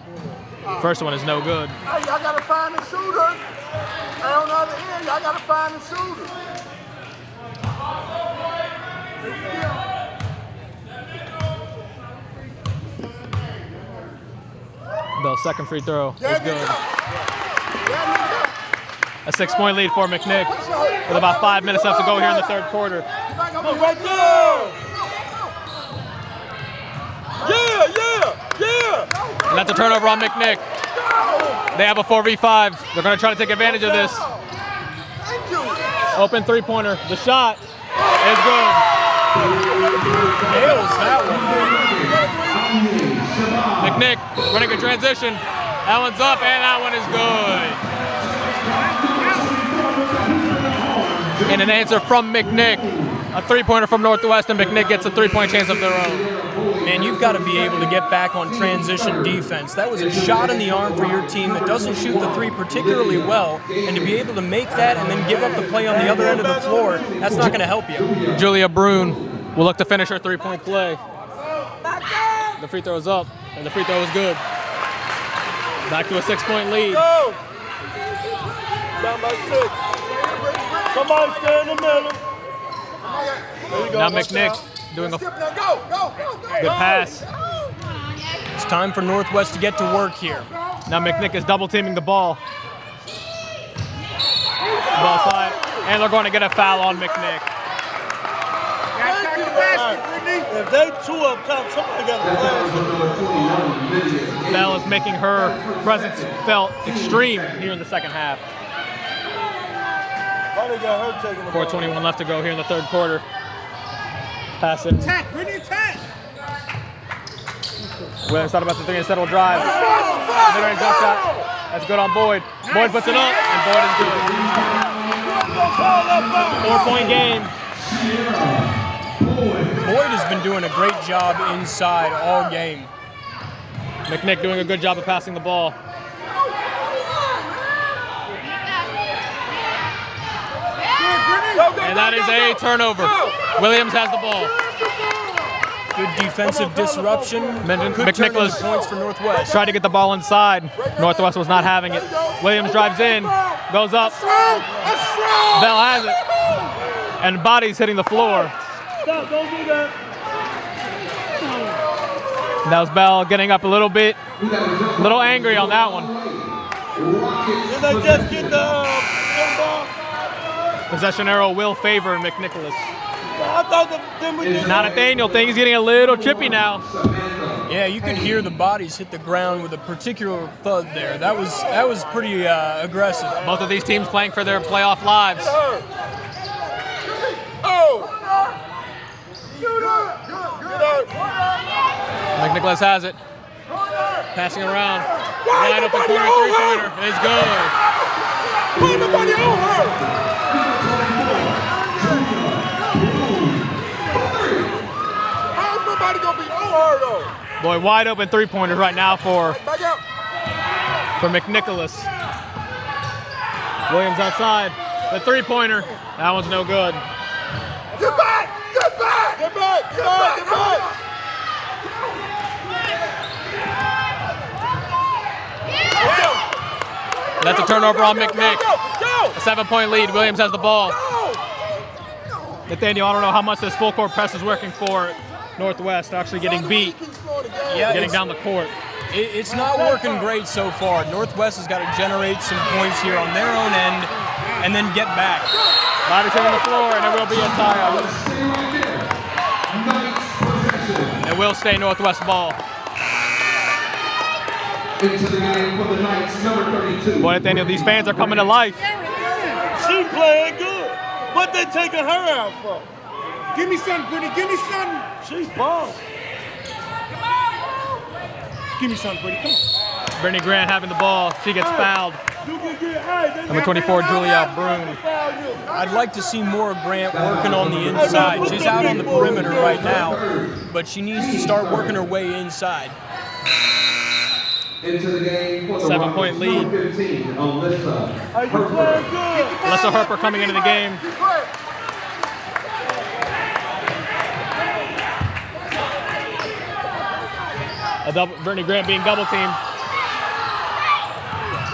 First one is no good. Hey, y'all gotta find the shooter. Hey, on the other end, y'all gotta find the shooter. Bell's second free throw is good. A 6-point lead for McNick with about 5 minutes left to go here in the third quarter. Right there! Yeah! And that's a turnover on McNick. They have a 4v5. They're going to try to take advantage of this. Open three-pointer. The shot is good. Nails that one. McNick running a transition. That one's up, and that one is good. And an answer from McNick. A three-pointer from Northwest, and McNick gets a three-point chance of their own. Man, you've got to be able to get back on transition defense. That was a shot in the arm for your team that doesn't shoot the three particularly well, and to be able to make that and then give up the play on the other end of the floor, that's not going to help you. Julia Bruin will look to finish her three-point play. The free throw is up, and the free throw is good. Back to a 6-point lead. Go! Down by 6. Somebody stay in the middle. Now McNick doing a good pass. It's time for Northwest to get to work here. Now McNick is double teaming the ball. Ball side, and they're going to get a foul on McNick. If they two up top, somebody got to flash. Bell is making her presence felt extreme here in the second half. Probably got her taking the ball. 4:21 left to go here in the third quarter. Passing. Attack, Brittany, attack! Williams thought about the three and settle drive. Mid-range jump shot. That's good on Boyd. Boyd puts it up, and Boyd is good. 4-point game. Boyd has been doing a great job inside all game. McNick doing a good job of passing the ball. And that is a turnover. Williams has the ball. Good defensive disruption. McNicholas Points for Northwest. tried to get the ball inside. Northwest was not having it. Williams drives in, goes up. Bell has it. And body's hitting the floor. Stop, don't do that. That was Bell getting up a little bit, a little angry on that one. Did they just get the ball? Possession arrow will favor McNicholas. I thought them we did. Now Nathaniel, things getting a little chippy now. Yeah, you could hear the bodies hit the ground with a particular thud there. That was pretty aggressive. Both of these teams playing for their playoff lives. McNicholas has it. Passing around. Wide open corner three-pointer. It's good. Put nobody on her. How's nobody gonna be on her though? Boy, wide open three-pointers right now for McNicholas. Williams outside. The three-pointer. That one's no good. Get back! Get back! Get back! Get back! Get back! That's a turnover on McNick. A 7-point lead. Williams has the ball. Nathaniel, I don't know how much this full court press is working for Northwest. Actually getting beat. Yeah, getting down the court. It's not working great so far. Northwest has got to generate some points here on their own end and then get back. Body on the floor, and there will be a timeout. It will stay Northwest ball. Into the game for the Knights, number 32. Boy, Nathaniel, these fans are coming to life. She playing good. What they taking her out for? Give me something, Brittany. Give me something. She balls. Give me something, Brittany. Come on. Brittany Grant having the ball. She gets fouled. Number 24, Julia Broom. I'd like to see more Grant working on the inside. She's out on the perimeter right now, but she needs to start working her way inside. Into the game for the 7-point lead. 15, Alyssa Harper. Alyssa Harper coming into the game. Brittany Grant being double teamed.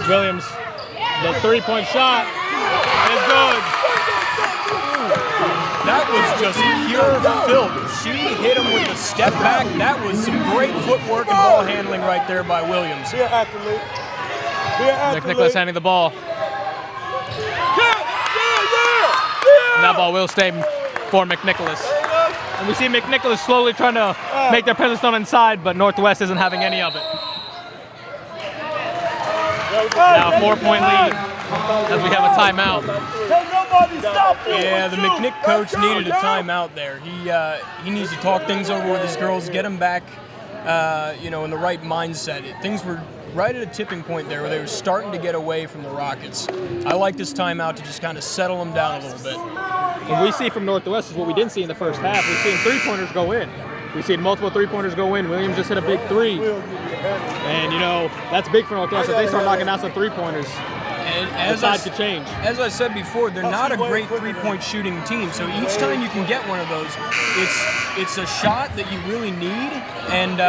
Williams, the three-point shot is good. That was just pure filth. She hit him with a step back. That was some great footwork and ball handling right there by Williams. Be an athlete. McNicholas handing the ball. And that ball will stay for McNicholas. And we see McNicholas slowly trying to make their presence known inside, but Northwest isn't having any of it. Now a 4-point lead as we have a timeout. Yeah, the McNick coach needed a timeout there. He needs to talk things over with his girls, get them back, in the right mindset. Things were right at a tipping point there where they were starting to get away from the Rockets. I like this timeout to just kind of settle them down a little bit. What we see from Northwest is what we didn't see in the first half. We've seen three-pointers go in. We've seen multiple three-pointers go in. Williams just hit a big three. And, that's big for Northwest if they start knocking out some three-pointers. And as the side could change. As I said before, they're not a great three-point shooting team. So each time you can get one of those, it's a shot that you really need, and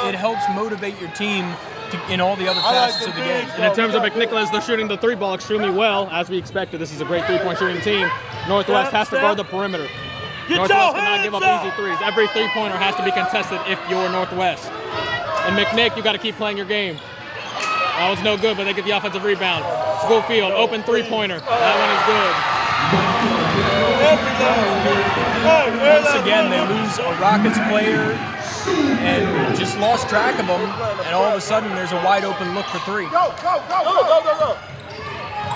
it helps motivate your team in all the other facets of the game. And in terms of McNicholas, they're shooting the three ball extremely well, as we expected. This is a great three-point shooting team. Northwest has to guard the perimeter. Northwest cannot give up easy threes. Every three-pointer has to be contested if you're Northwest. And McNick, you got to keep playing your game. That was no good, but they get the offensive rebound. Schofield, open three-pointer. That one is good. Once again, they lose a Rockets player and just lost track of them, and all of a sudden there's a wide open look for three. Go.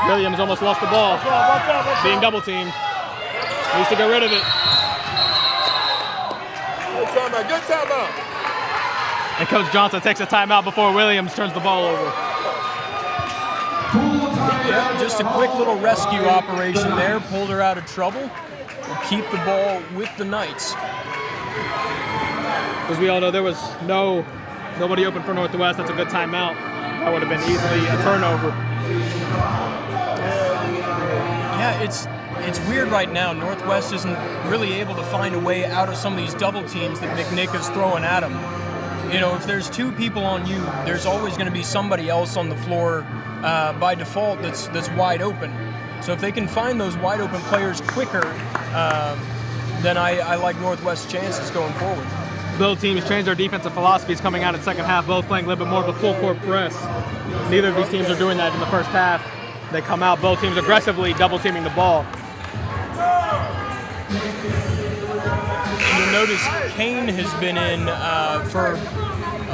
Williams almost lost the ball. Being double teamed. Needs to get rid of it. Good timeout. And Coach Johnson takes a timeout before Williams turns the ball over. Yeah, just a quick little rescue operation there. Pulled her out of trouble. We'll keep the ball with the Knights. As we all know, there was nobody open for Northwest. That's a good timeout. That would have been easily a turnover. Yeah, it's weird right now. Northwest isn't really able to find a way out of some of these double teams that McNick is throwing at them. If there's two people on you, there's always going to be somebody else on the floor by default that's wide open. So if they can find those wide open players quicker, then I like Northwest's chances going forward. Both teams changed their defensive philosophies coming out in the second half, both playing a little bit more of a full court press. Neither of these teams are doing that in the first half. They come out, both teams aggressively double teaming the ball. notice Kane has been in for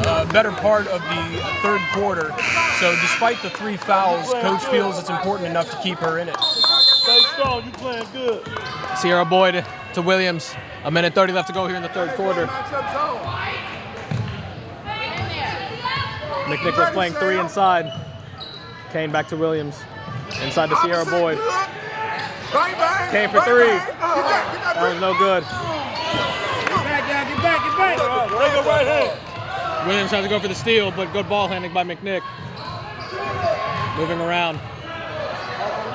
a better part of the third quarter. So despite the 3 fouls, Coach feels it's important enough to keep her in it. Stay strong. You playing good. Sierra Boyd to Williams. 1:30 left to go here in the third quarter. McNicholas playing 3 inside. Kane back to Williams. Inside to Sierra Boyd. Kane for 3. That was no good. Get back. Take a right hand. Williams tries to go for the steal, but good ball handling by McNick. Moving around.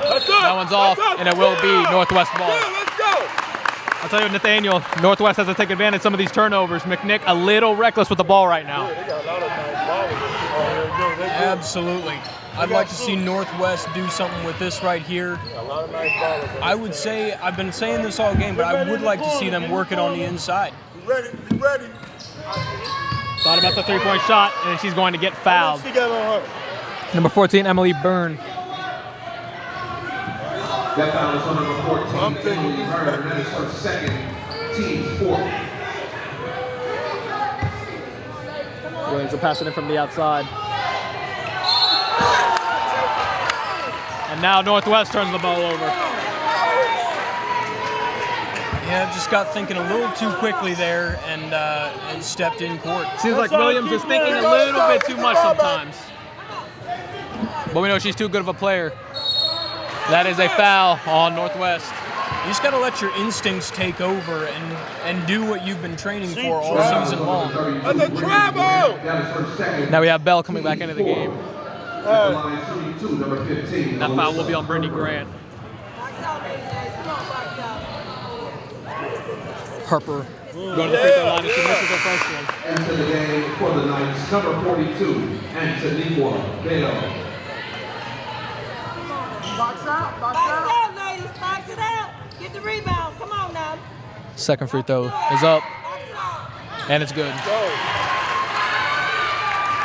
That one's off, and it will be Northwest ball. Let's go. I'll tell you, Nathaniel, Northwest has to take advantage of some of these turnovers. McNick a little reckless with the ball right now. Absolutely. I'd like to see Northwest do something with this right here. I would say, I've been saying this all game, but I would like to see them work it on the inside. Be ready. Thought about the 3-point shot, and she's going to get fouled. Number 14, Emily Byrne. That foul is on number 14, Emily Byrne. That is her second, team's 4th. Williams will pass it in from the outside. And now Northwest turns the ball over. Yeah, just got thinking a little too quickly there and stepped in court. Seems like Williams is thinking a little bit too much sometimes. But we know she's too good of a player. That is a foul on Northwest. You just got to let your instincts take over and do what you've been training for all season long. That's a travel. Now we have Bell coming back into the game. Line 32, number 15. That foul will be on Brittany Grant. Harper going to the free throw line and she misses her first one. Enter the game for the Knights, number 42, Antoniqua Bell. Box out, ladies. Box it out. Get the rebound. Come on now. Second free throw is up, Box it out. and it's good.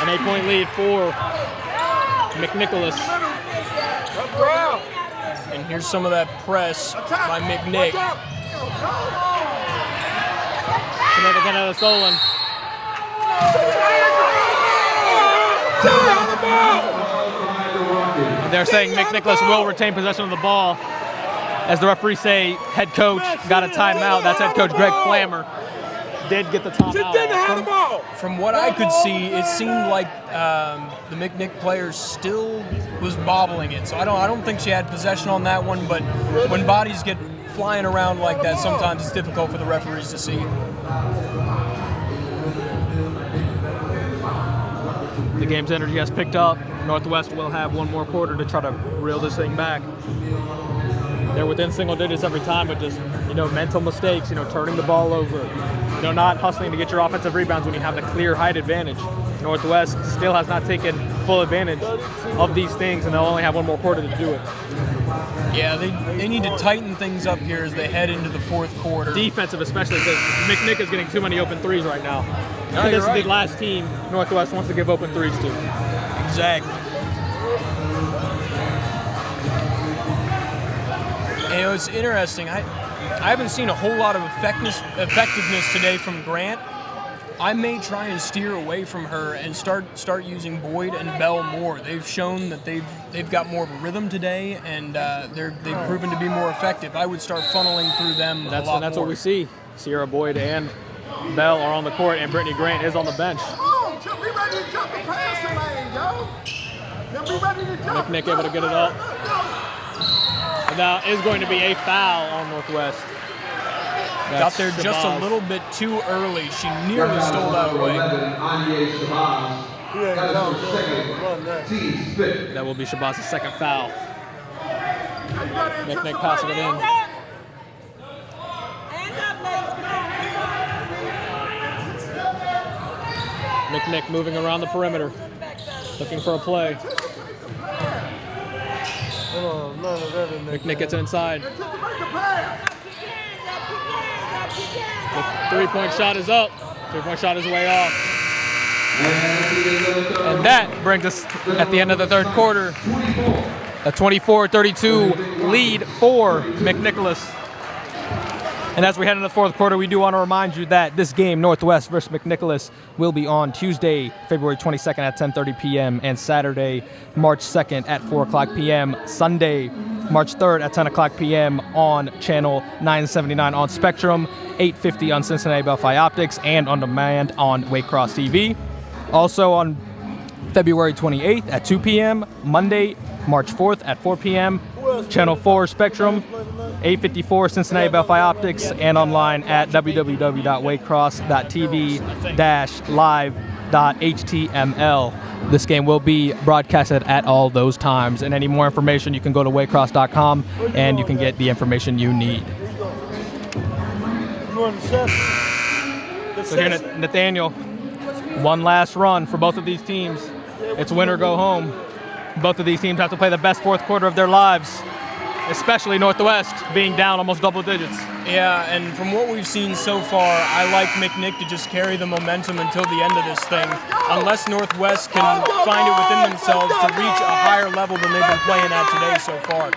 An 8-point lead for McNicholas. And here's some of that press by McNick. Samantha Kennedy stolen. They're saying McNicholas will retain possession of the ball. As the referees say, head coach got a timeout. That's head coach Greg Flammer. Did get the timeout. From what I could see, it seemed like the McNick player still was bobbling it. So I don't think she had possession on that one. But when bodies get flying around like that, sometimes it's difficult for the referees to see. The game's energy has picked up. Northwest will have one more quarter to try to reel this thing back. They're within single digits every time, but just, mental mistakes, turning the ball over, not hustling to get your offensive rebounds when you have the clear height advantage. Northwest still has not taken full advantage of these things, and they'll only have one more quarter to do it. Yeah, they need to tighten things up here as they head into the fourth quarter. Defensive especially, because McNick is getting too many open threes right now. No, this right. is the last team Northwest wants to give open threes to. Exactly. It's interesting. I haven't seen a whole lot of effectiveness today from Grant. I may try and steer away from her and start using Boyd and Bell more. They've shown that they've got more of a rhythm today, and they've proven to be more effective. I would start funneling through them That's more. what we see. Sierra Boyd and Bell are on the court, and Brittany Grant is on the bench. Be ready to jump the passing lane, yo. Then be ready to jump. McNick able to get it up. And now is going to be a foul on Northwest. Got there just a little bit too early. She nearly stole that away. That will be Shabazz's second foul. McNick passing it in. Hands up, ladies. McNick moving around the perimeter, looking for a play. McNick gets it inside. The three-point shot is up. Three-point shot is way off. And that brings us at the end of the third quarter. A 24-32 lead for McNicholas. And as we head into the fourth quarter, we do want to remind you that this game, Northwest versus McNicholas, will be on Tuesday, February 22nd at 10:30 p.m. and Saturday, March 2nd at 4 o'clock p.m. Sunday, March 3rd at 10 o'clock p.m. on channel 979 on Spectrum, 850 on Cincinnati Bellfly Optics, and on demand on Waycross TV. Also on February 28th at 2 p.m., Monday, March 4th at 4 p.m., Channel 4 Spectrum, 854 Cincinnati Bellfly Optics, and online at www.waycross.tv-live.html. This game will be broadcasted at all those times. And any more information, you can go to waycross.com and you can get the information you need. So here, Nathaniel, one last run for both of these teams. It's win or go home. Both of these teams have to play the best fourth quarter of their lives, especially Northwest being down almost double digits. Yeah, and from what we've seen so far, I like McNick to just carry the momentum until the end of this thing, unless Northwest can find it within themselves to reach a higher level than they've been playing at today so far.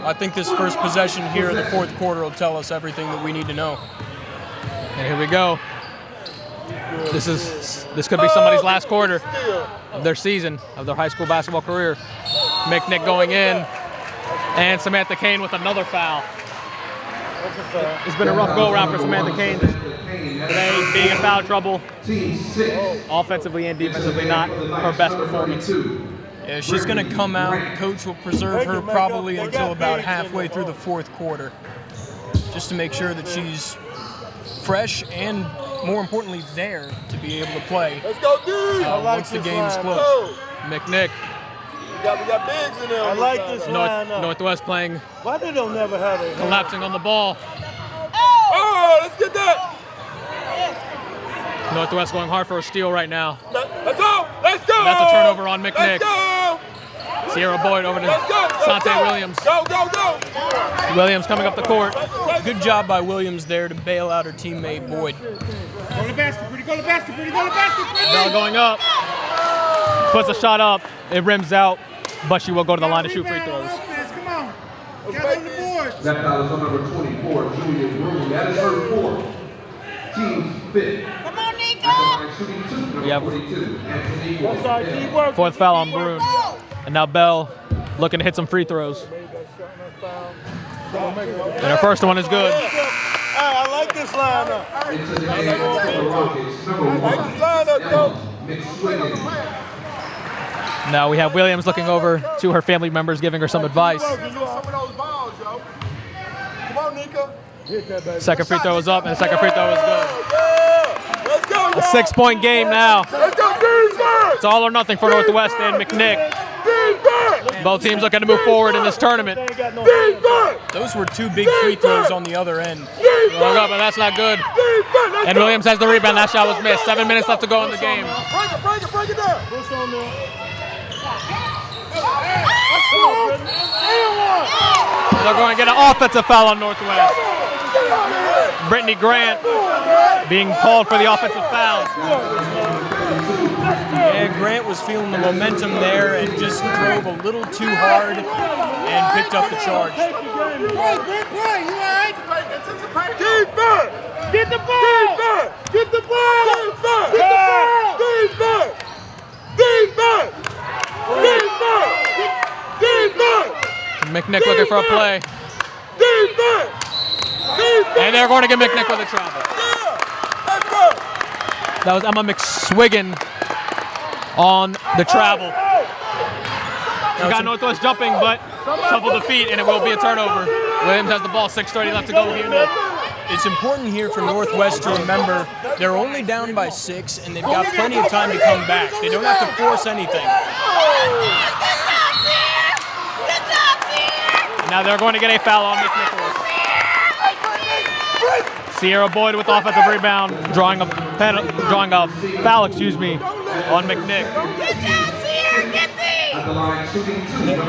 I think this first possession here in the fourth quarter will tell us everything that we need to know. And here we go. This could be somebody's last quarter of their season, of their high school basketball career. McNick going in, and Samantha Kane with another foul. It's been a rough go-around for Samantha Kane today, being in foul trouble. Offensively and defensively, not her best performance. Yeah, she's going to come out. Coach will preserve her probably until about halfway through the fourth quarter, just to make sure that she's fresh and, more importantly, there to be able to play once the game is close. McNick. We got bigs in there. I like this lineup. Northwest playing, Why they don't never have it? collapsing on the ball. Oh, let's get that. Northwest going hard for a steal right now. Let's go. Let's go. That's a turnover on McNick. Let's go. Sierra Boyd over to Sante Williams. Go, go, go. Williams coming up the court. Good job by Williams there to bail out her teammate Boyd. Go to the basket, Pretty. Go to the basket, Pretty. Go to the basket, Pretty. Bell going up. Puts a shot up. It rims out, but she will go to the line to shoot free throws. Come on. Get on the board. That foul is on number 24, Julia Broom. That is her fourth. Team fifth. Come on, Nico! Shooting two, number Yep. 42, Anthony That's our Wilson. deep work. Fourth foul on Broom. And now Bell looking to hit some free throws. And her first one is good. Hey, I like this lineup. Into the game for the Rockets, number one, McSwiggan. Now we have Williams looking over to her family members, giving her some advice. Some of those balls, yo. Come on, Nico. Second free throw is up, and the second free throw is good. Yeah. Let's go, A 6-point game now. Let's go, defense. It's all or nothing for Northwest and McNick. Defense. Both teams looking to move forward in this tournament. Defense. Those were two big free throws on the other end. Long up, but that's not good. And Williams has the rebound. That shot was missed. 7 minutes left to go in the game. Break it down. Push on there. They're going to get an offensive foul on Northwest. Brittany Grant being called for the offensive foul. And Grant was feeling the momentum there and just drove a little too hard and picked up the charge. Play, you all right? Defense. Get the ball! Defense. Get the ball. Defense. Get the ball. Defense. Defense. Defense. Defense. McNick looking for a play. Defense. Defense. And they're going to get McNick with a travel. Let's go. That was Emma McSwiggan on the travel. She got Northwest jumping, but shuffled the feet, and it will be a turnover. Williams has the ball, 6:30 left to go here. It's important here for Northwest to remember they're only down by 6, and they've got plenty of time to come back. They don't have to force anything. Now they're going to get a foul on McNicholas. Sierra Boyd with offensive rebound, drawing a foul, on McNick.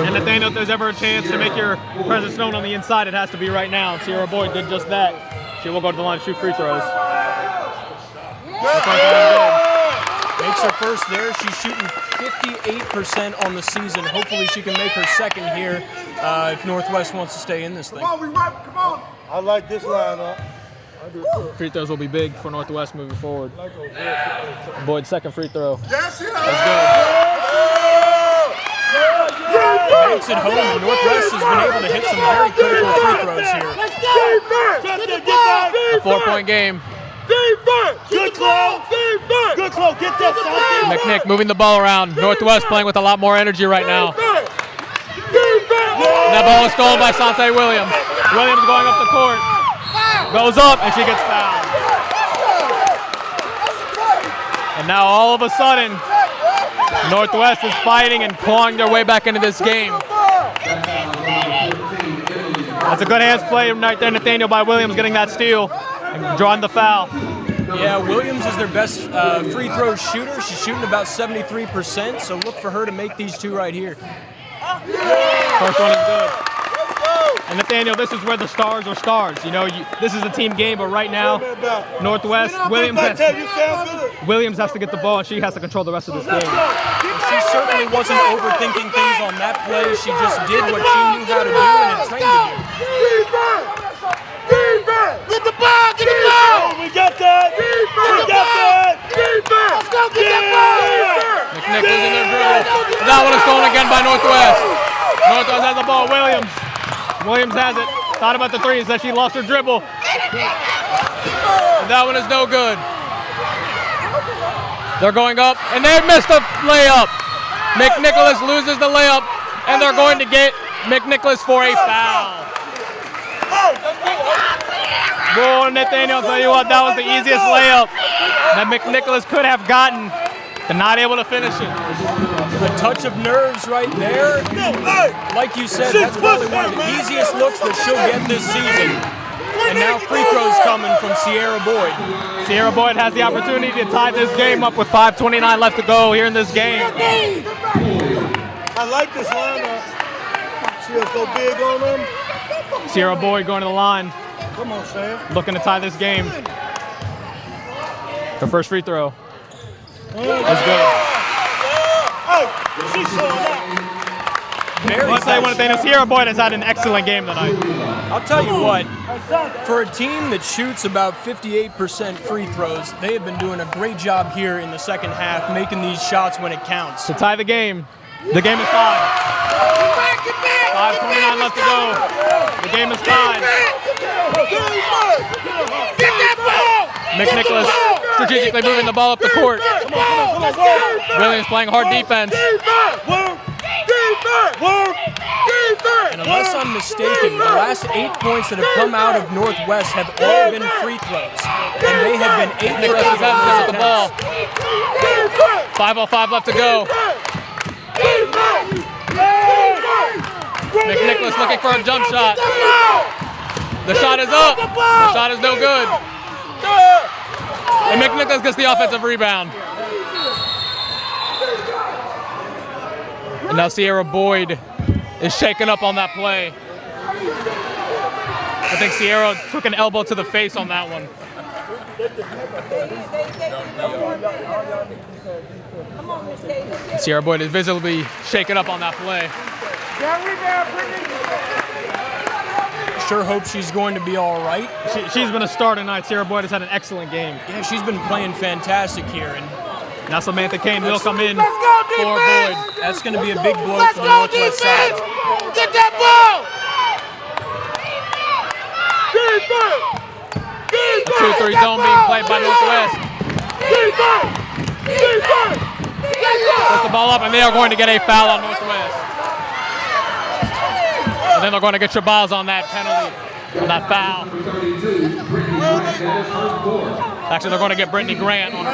And Nathaniel, if there's ever a chance to make your presence known on the inside, it has to be right now. Sierra Boyd did just that. She will go to the line to shoot free throws. They Makes her first there. She's shooting 58% on the season. Hopefully she can make her second here if Northwest wants to stay in this thing. Come on, we right. Come on. I like this lineup. Free throws will be big for Northwest moving forward. Boyd's second free throw. Yes, yes. Banks at home, and Northwest has been able to hit some very critical free throws here. Defense! A 4-point game. Defense! Good close! Defense! Good close. Get that, Santi. McNick moving the ball around. Northwest playing with a lot more energy right now. Defense! Defense! That ball is stolen by Sante Williams. Williams going up the court. Goes up, and she gets fouled. And now all of a sudden, Northwest is fighting and clawing their way back into this game. That's a good hands play right there, Nathaniel, by Williams getting that steal and drawing the foul. Yeah, Williams is their best free throw shooter. She's shooting about 73%, so look for her to make these two right here. First one is good. And Nathaniel, this is where the stars are stars. You know, this is a team game, but right now, Northwest, Williams has to get the ball, and she has to control the rest of this game. She certainly wasn't overthinking things on that play. She just did what she knew how to do and had trained to do. Defense! Defense! Get the ball! Get the ball! We got that! Defense! We got that! Defense! Let's go get that ball! McNick losing their dribble. That one is stolen again by Northwest. Northwest has the ball. Williams has it. Thought about the three and said she lost her dribble. And that one is no good. They're going up, and they missed a layup. McNicholas loses the layup, and they're going to get McNicholas for a foul. Boy, Nathaniel, I'll tell you what, that was the easiest layup that McNicholas could have gotten, and not able to finish it. A touch of nerves right there. Like you said, that's probably one of the easiest looks that she'll get this season. And now free throws coming from Sierra Boyd. Sierra Boyd has the opportunity to tie this game up with 5:29 left to go here in this game. I like this lineup. She'll go big on them. Sierra Boyd going to the line, Come on, Sam. looking to tie this game. Her first free throw is good. Hey, she's showing up. Let's say one thing, Sierra Boyd has had an excellent game tonight. I'll tell you what, for a team that shoots about 58% free throws, they have been doing a great job here in the second half, making these shots when it counts. To tie the game is tied. 5:29 left to go. The game is tied. McNicholas strategically moving the ball up the court. Williams playing hard defense. And unless I'm mistaken, the last 8 points that have come out of Northwest have all been free throws. And they have been 8 McNicholas has had the ball. 5:05 left to go. McNicholas looking for a jump shot. The shot is up. The shot is no good. And McNicholas gets the offensive rebound. And now Sierra Boyd is shaken up on that play. I think Sierra took an elbow to the face on that one. Sierra Boyd is visibly shaken up on that play. Sure hope she's going to be all right. She's been a star tonight. Sierra Boyd has had an excellent game. Yeah, she's been playing fantastic here. And now Samantha Kane will come in for Boyd. That's going to be a big blow for the Northwest side. Get that ball! A 2-3 zone being played by Northwest. Puts the ball up, and they are going to get a foul on Northwest. And then they're going to get Shabazz on that penalty, on that foul. Actually, they're going to get Brittany Grant on the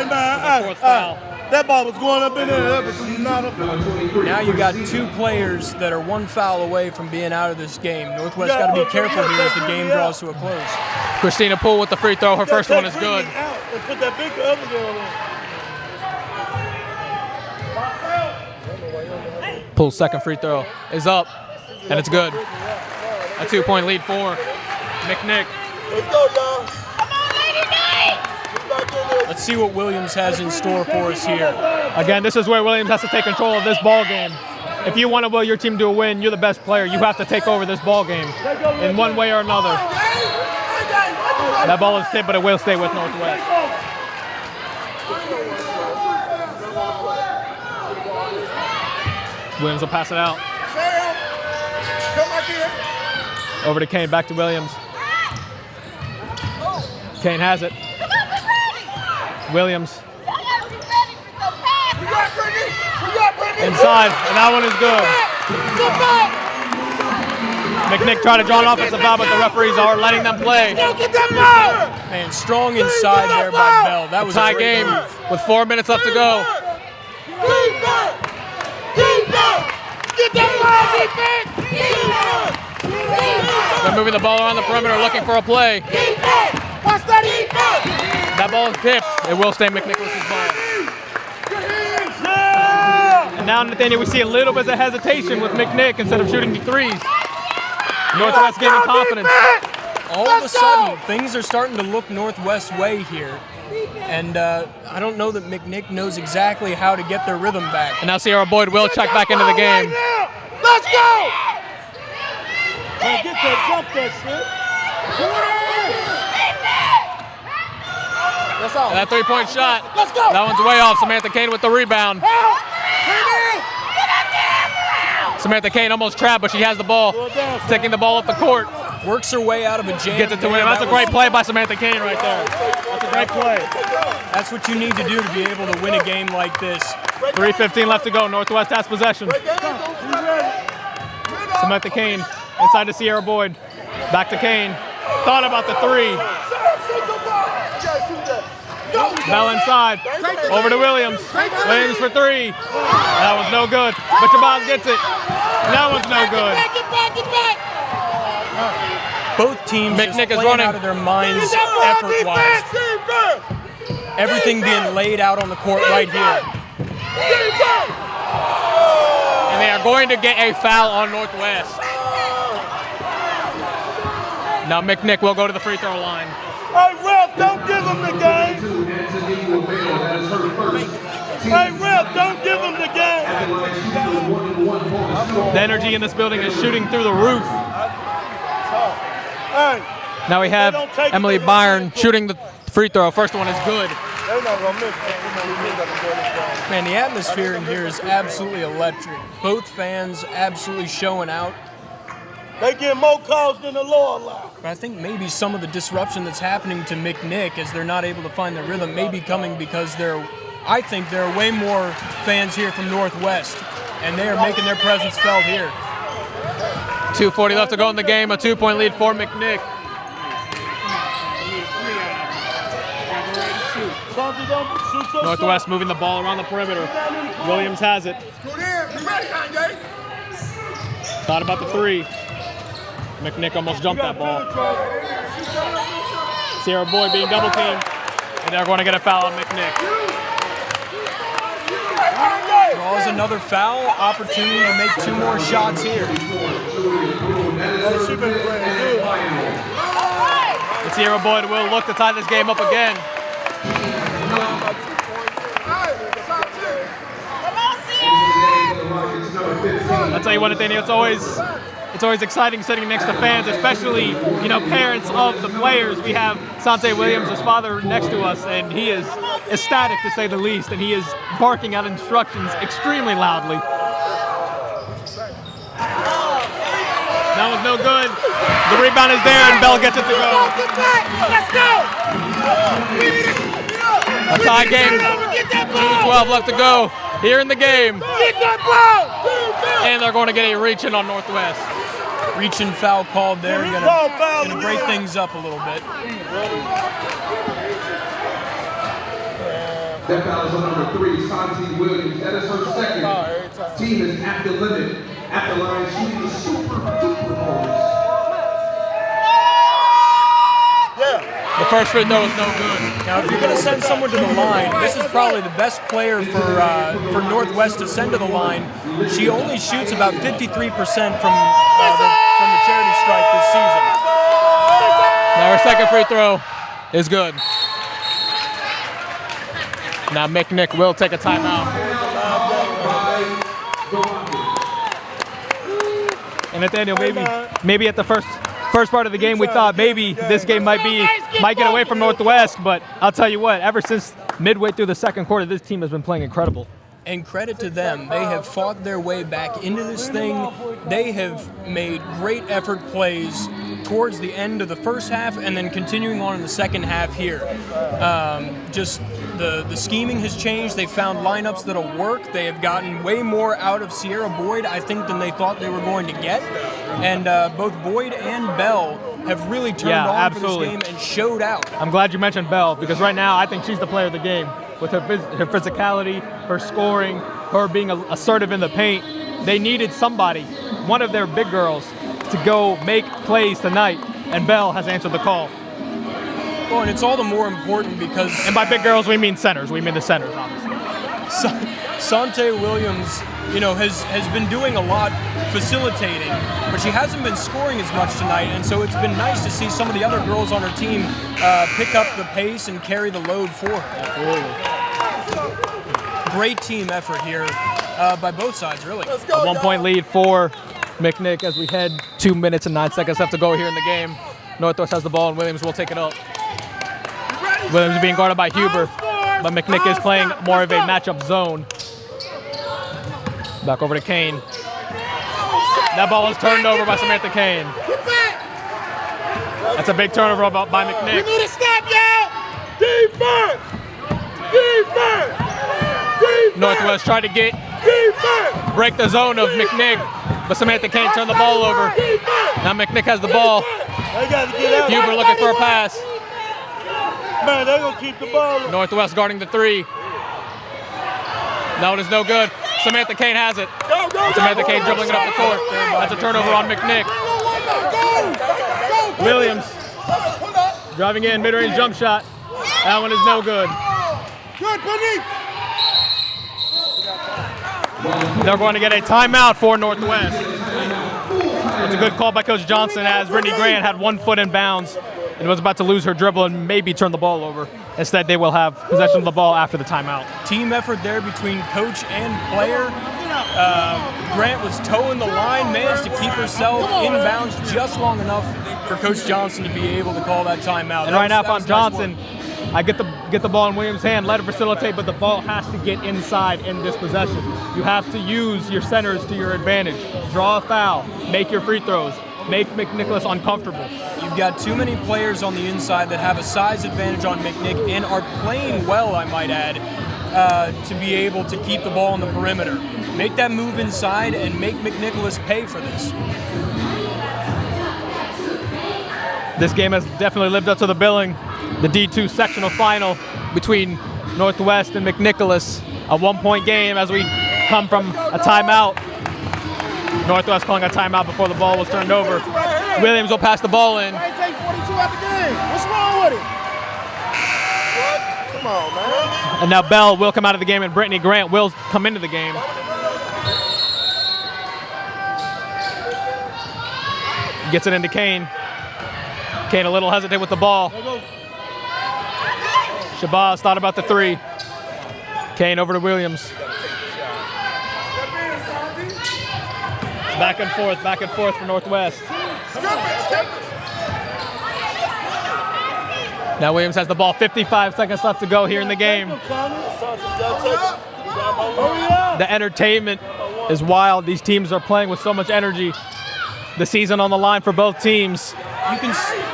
fourth foul. That ball was going up in there. That was not a foul. Now you got two players that are one foul away from being out of this game. Northwest got to be careful here as the game draws to a close. Christina Poole with the free throw. Her first one is good. Put that big other girl in. Poole's second free throw is up, and it's good. A 2-point lead for McNick. Let's go, y'all. Come on, Lady Knight! Let's see what Williams has in store for us here. Again, this is where Williams has to take control of this ball game. If you want to will your team to a win, you're the best player. You have to take over this ball game in one way or another. That ball is tipped, but it will stay with Northwest. Williams will pass it out. Over to Kane, back to Williams. Kane has it. Williams. Inside, and that one is good. McNick tried to draw an offensive foul, but the referees are letting them play. Man, strong inside there by Bell. That was a tie great game move. with 4 minutes left to go. They're moving the ball around the perimeter, looking for a play. That ball is tipped. It will stay McNicholas' ball. And now, Nathaniel, we see a little bit of hesitation with McNick instead of shooting the threes. Northwest gaining confidence. All of a sudden, things are starting to look Northwest way here. And I don't know that McNick knows exactly how to get their rhythm back. And now Sierra Boyd will check back into the game. Let's go! Man, get that, jump that shit. That's all. And that three-point shot. Let's go! That one's way off. Samantha Kane with the rebound. Samantha Kane almost trapped, but she has the ball. Taking the ball off the court. Works her way out of a jam. Gets it to him. That's a great play by Samantha Kane right there. That's a great play. That's what you need to do to be able to win a game like this. 3:15 left to go. Northwest has possession. Samantha Kane inside to Sierra Boyd. Back to Kane. Thought about the three. Bell inside. Over to Williams. Williams for three. That one's no good. But Jabaz gets it. That one's no good. Both teams McNick just is playing running out of their minds effort-wise. Everything being laid out on the court right here. And they are going to get a foul on Northwest. Now McNick will go to the free throw line. Hey, ref, don't give him the game. Hey, ref, don't give him the game. The energy in this building is shooting through the roof. Hey, Now we have Emily Byron shooting the free throw. First one is good. They're not going to miss it. Man, the atmosphere in here is absolutely electric. Both fans absolutely showing out. they get more calls than the law allows. But I think maybe some of the disruption that's happening to McNick as they're not able to find their rhythm may be coming because I think there are way more fans here from Northwest, and they are making their presence felt here. 2:40 left to go in the game. A 2-point lead for McNick. Northwest moving the ball around the perimeter. Williams has it. Thought about the three. McNick almost jumped that ball. Sierra Boyd being double teamed, and they're going to get a foul on McNick. Draws another foul, opportunity to make two more shots here. And Sierra Boyd will look to tie this game up again. I'll tell you what, Nathaniel, it's always exciting sitting next to fans, especially, parents of the players. We have Sante Williams' father next to us, and he is ecstatic to say the least, and he is barking out instructions extremely loudly. That was no good. The rebound is there, and Bell gets it to go. Let's go! A tie game. 2:12 left to go here in the game. Get that ball! And they're going to get a reach-in on Northwest. Reaching foul called there, gonna break things up a little bit. That foul is on number 3, Santi Williams. That is her second. Team is at the limit, at the line, shooting the super balls. The first free throw is no good. Now, if you're going to send someone to the line, this is probably the best player for Northwest to send to the line. She only shoots about 53% from the charity stripe this season. Now her second free throw is good. Now McNick will take a timeout. And Nathaniel, maybe at the first part of the game, we thought maybe this game might get away from Northwest, but I'll tell you what, ever since midway through the second quarter, this team has been playing incredible. And credit to them. They have fought their way back into this thing. They have made great effort plays towards the end of the first half and then continuing on in the second half here. Just the scheming has changed. They found lineups that'll work. They have gotten way more out of Sierra Boyd, I think, than they thought they were going to get. And both Boyd and Bell have really turned on for this game and showed out. I'm glad you mentioned Bell, because right now I think she's the player of the game. With her physicality, her scoring, her being assertive in the paint, they needed somebody, one of their big girls, to go make plays tonight, and Bell has answered the call. Well, and it's all the more important because... And by big girls, we mean centers. We mean the centers, obviously. Sante Williams, has been doing a lot facilitating, but she hasn't been scoring as much tonight, and so it's been nice to see some of the other girls on her team pick up the pace and carry the load for her. Absolutely. Great team effort here by both sides, really. A 1-point lead for McNick as we head 2 minutes and 9 seconds left to go here in the game. Northwest has the ball, and Williams will take it up. Williams is being guarded by Huber, but McNick is playing more of a matchup zone. Back over to Kane. That ball is turned over by Samantha Kane. That's a big turnover by McNick. We need to stop, y'all! Defense! Defense! Defense! Northwest tried to break the zone of McNick, but Samantha Kane turned the ball over. Now McNick has the ball. They got to get out. Huber looking for a pass. Man, they're going to keep the ball. Northwest guarding the three. That one is no good. Samantha Kane has it. Samantha Kane dribbling it up the court. That's a turnover on McNick. Williams driving in, mid-range jump shot. That one is no good. Good, Penny! They're going to get a timeout for Northwest. It's a good call by Coach Johnson as Brittany Grant had 1 foot in bounds and was about to lose her dribble and maybe turn the ball over. Instead, they will have possession of the ball after the timeout. Team effort there between coach and player. Grant was toeing the line, managed to keep herself in bounds just long enough for Coach Johnson to be able to call that timeout. And right now, if I'm Johnson, I get the ball in Williams' hand, let her facilitate, but the ball has to get inside in this possession. You have to use your centers to your advantage. Draw a foul, make your free throws, make McNicholas uncomfortable. You've got too many players on the inside that have a size advantage on McNick and are playing well, I might add, to be able to keep the ball on the perimeter. Make that move inside and make McNicholas pay for this. This game has definitely lived up to the billing. The D2 sectional final between Northwest and McNicholas. A 1-point game as we come from a timeout. Northwest calling a timeout before the ball was turned over. Williams will pass the ball in. I take 42 out the game. What's wrong with it? What? Come on, man. And now Bell will come out of the game and Brittany Grant will come into the game. Gets it into Kane. Kane a little hesitant with the ball. Shabazz thought about the three. Kane over to Williams. Back and forth for Northwest. Now Williams has the ball, 55 seconds left to go here in the game. The entertainment is wild. These teams are playing with so much energy. The season on the line for both teams.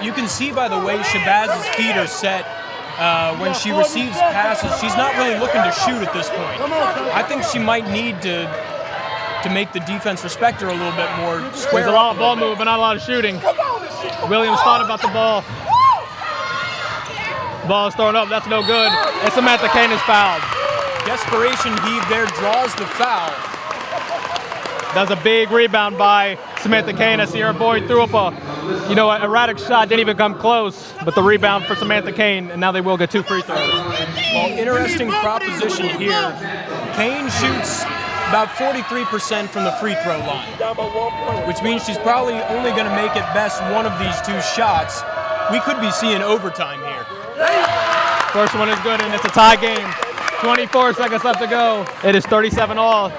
You can see by the way Shabazz's feet are set when she receives passes. She's not really looking to shoot at this point. I think she might need to make the defense respect her a little bit more. There's a lot of ball movement, but not a lot of shooting. Williams thought about the ball. Ball is thrown up, that's no good. And Samantha Kane is fouled. Desperation heave there draws the foul. That's a big rebound by Samantha Kane as Sierra Boyd threw up an erratic shot, didn't even come close, but the rebound for Samantha Kane, and now they will get 2 free throws. Well, interesting proposition here. Kane shoots about 43% from the free throw line, which means she's probably only going to make at best one of these 2 shots. We could be seeing overtime here. First one is good, and it's a tie game. 24 seconds left to go. It is 37-all.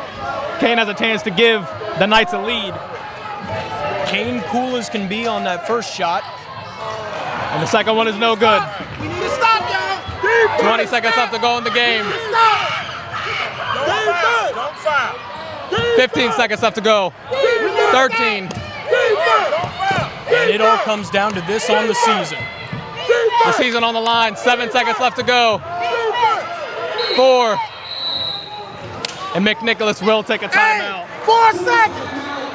Kane has a chance to give the Knights a lead. Kane cool as can be on that first shot. And the second one is no good. We need to stop, y'all. 20 seconds left to go in the game. Don't foul. 15 seconds left to go. 13. And it all comes down to this on the season. The season on the line. 7 seconds left to go. 4. And McNicholas will take a timeout. 4 seconds.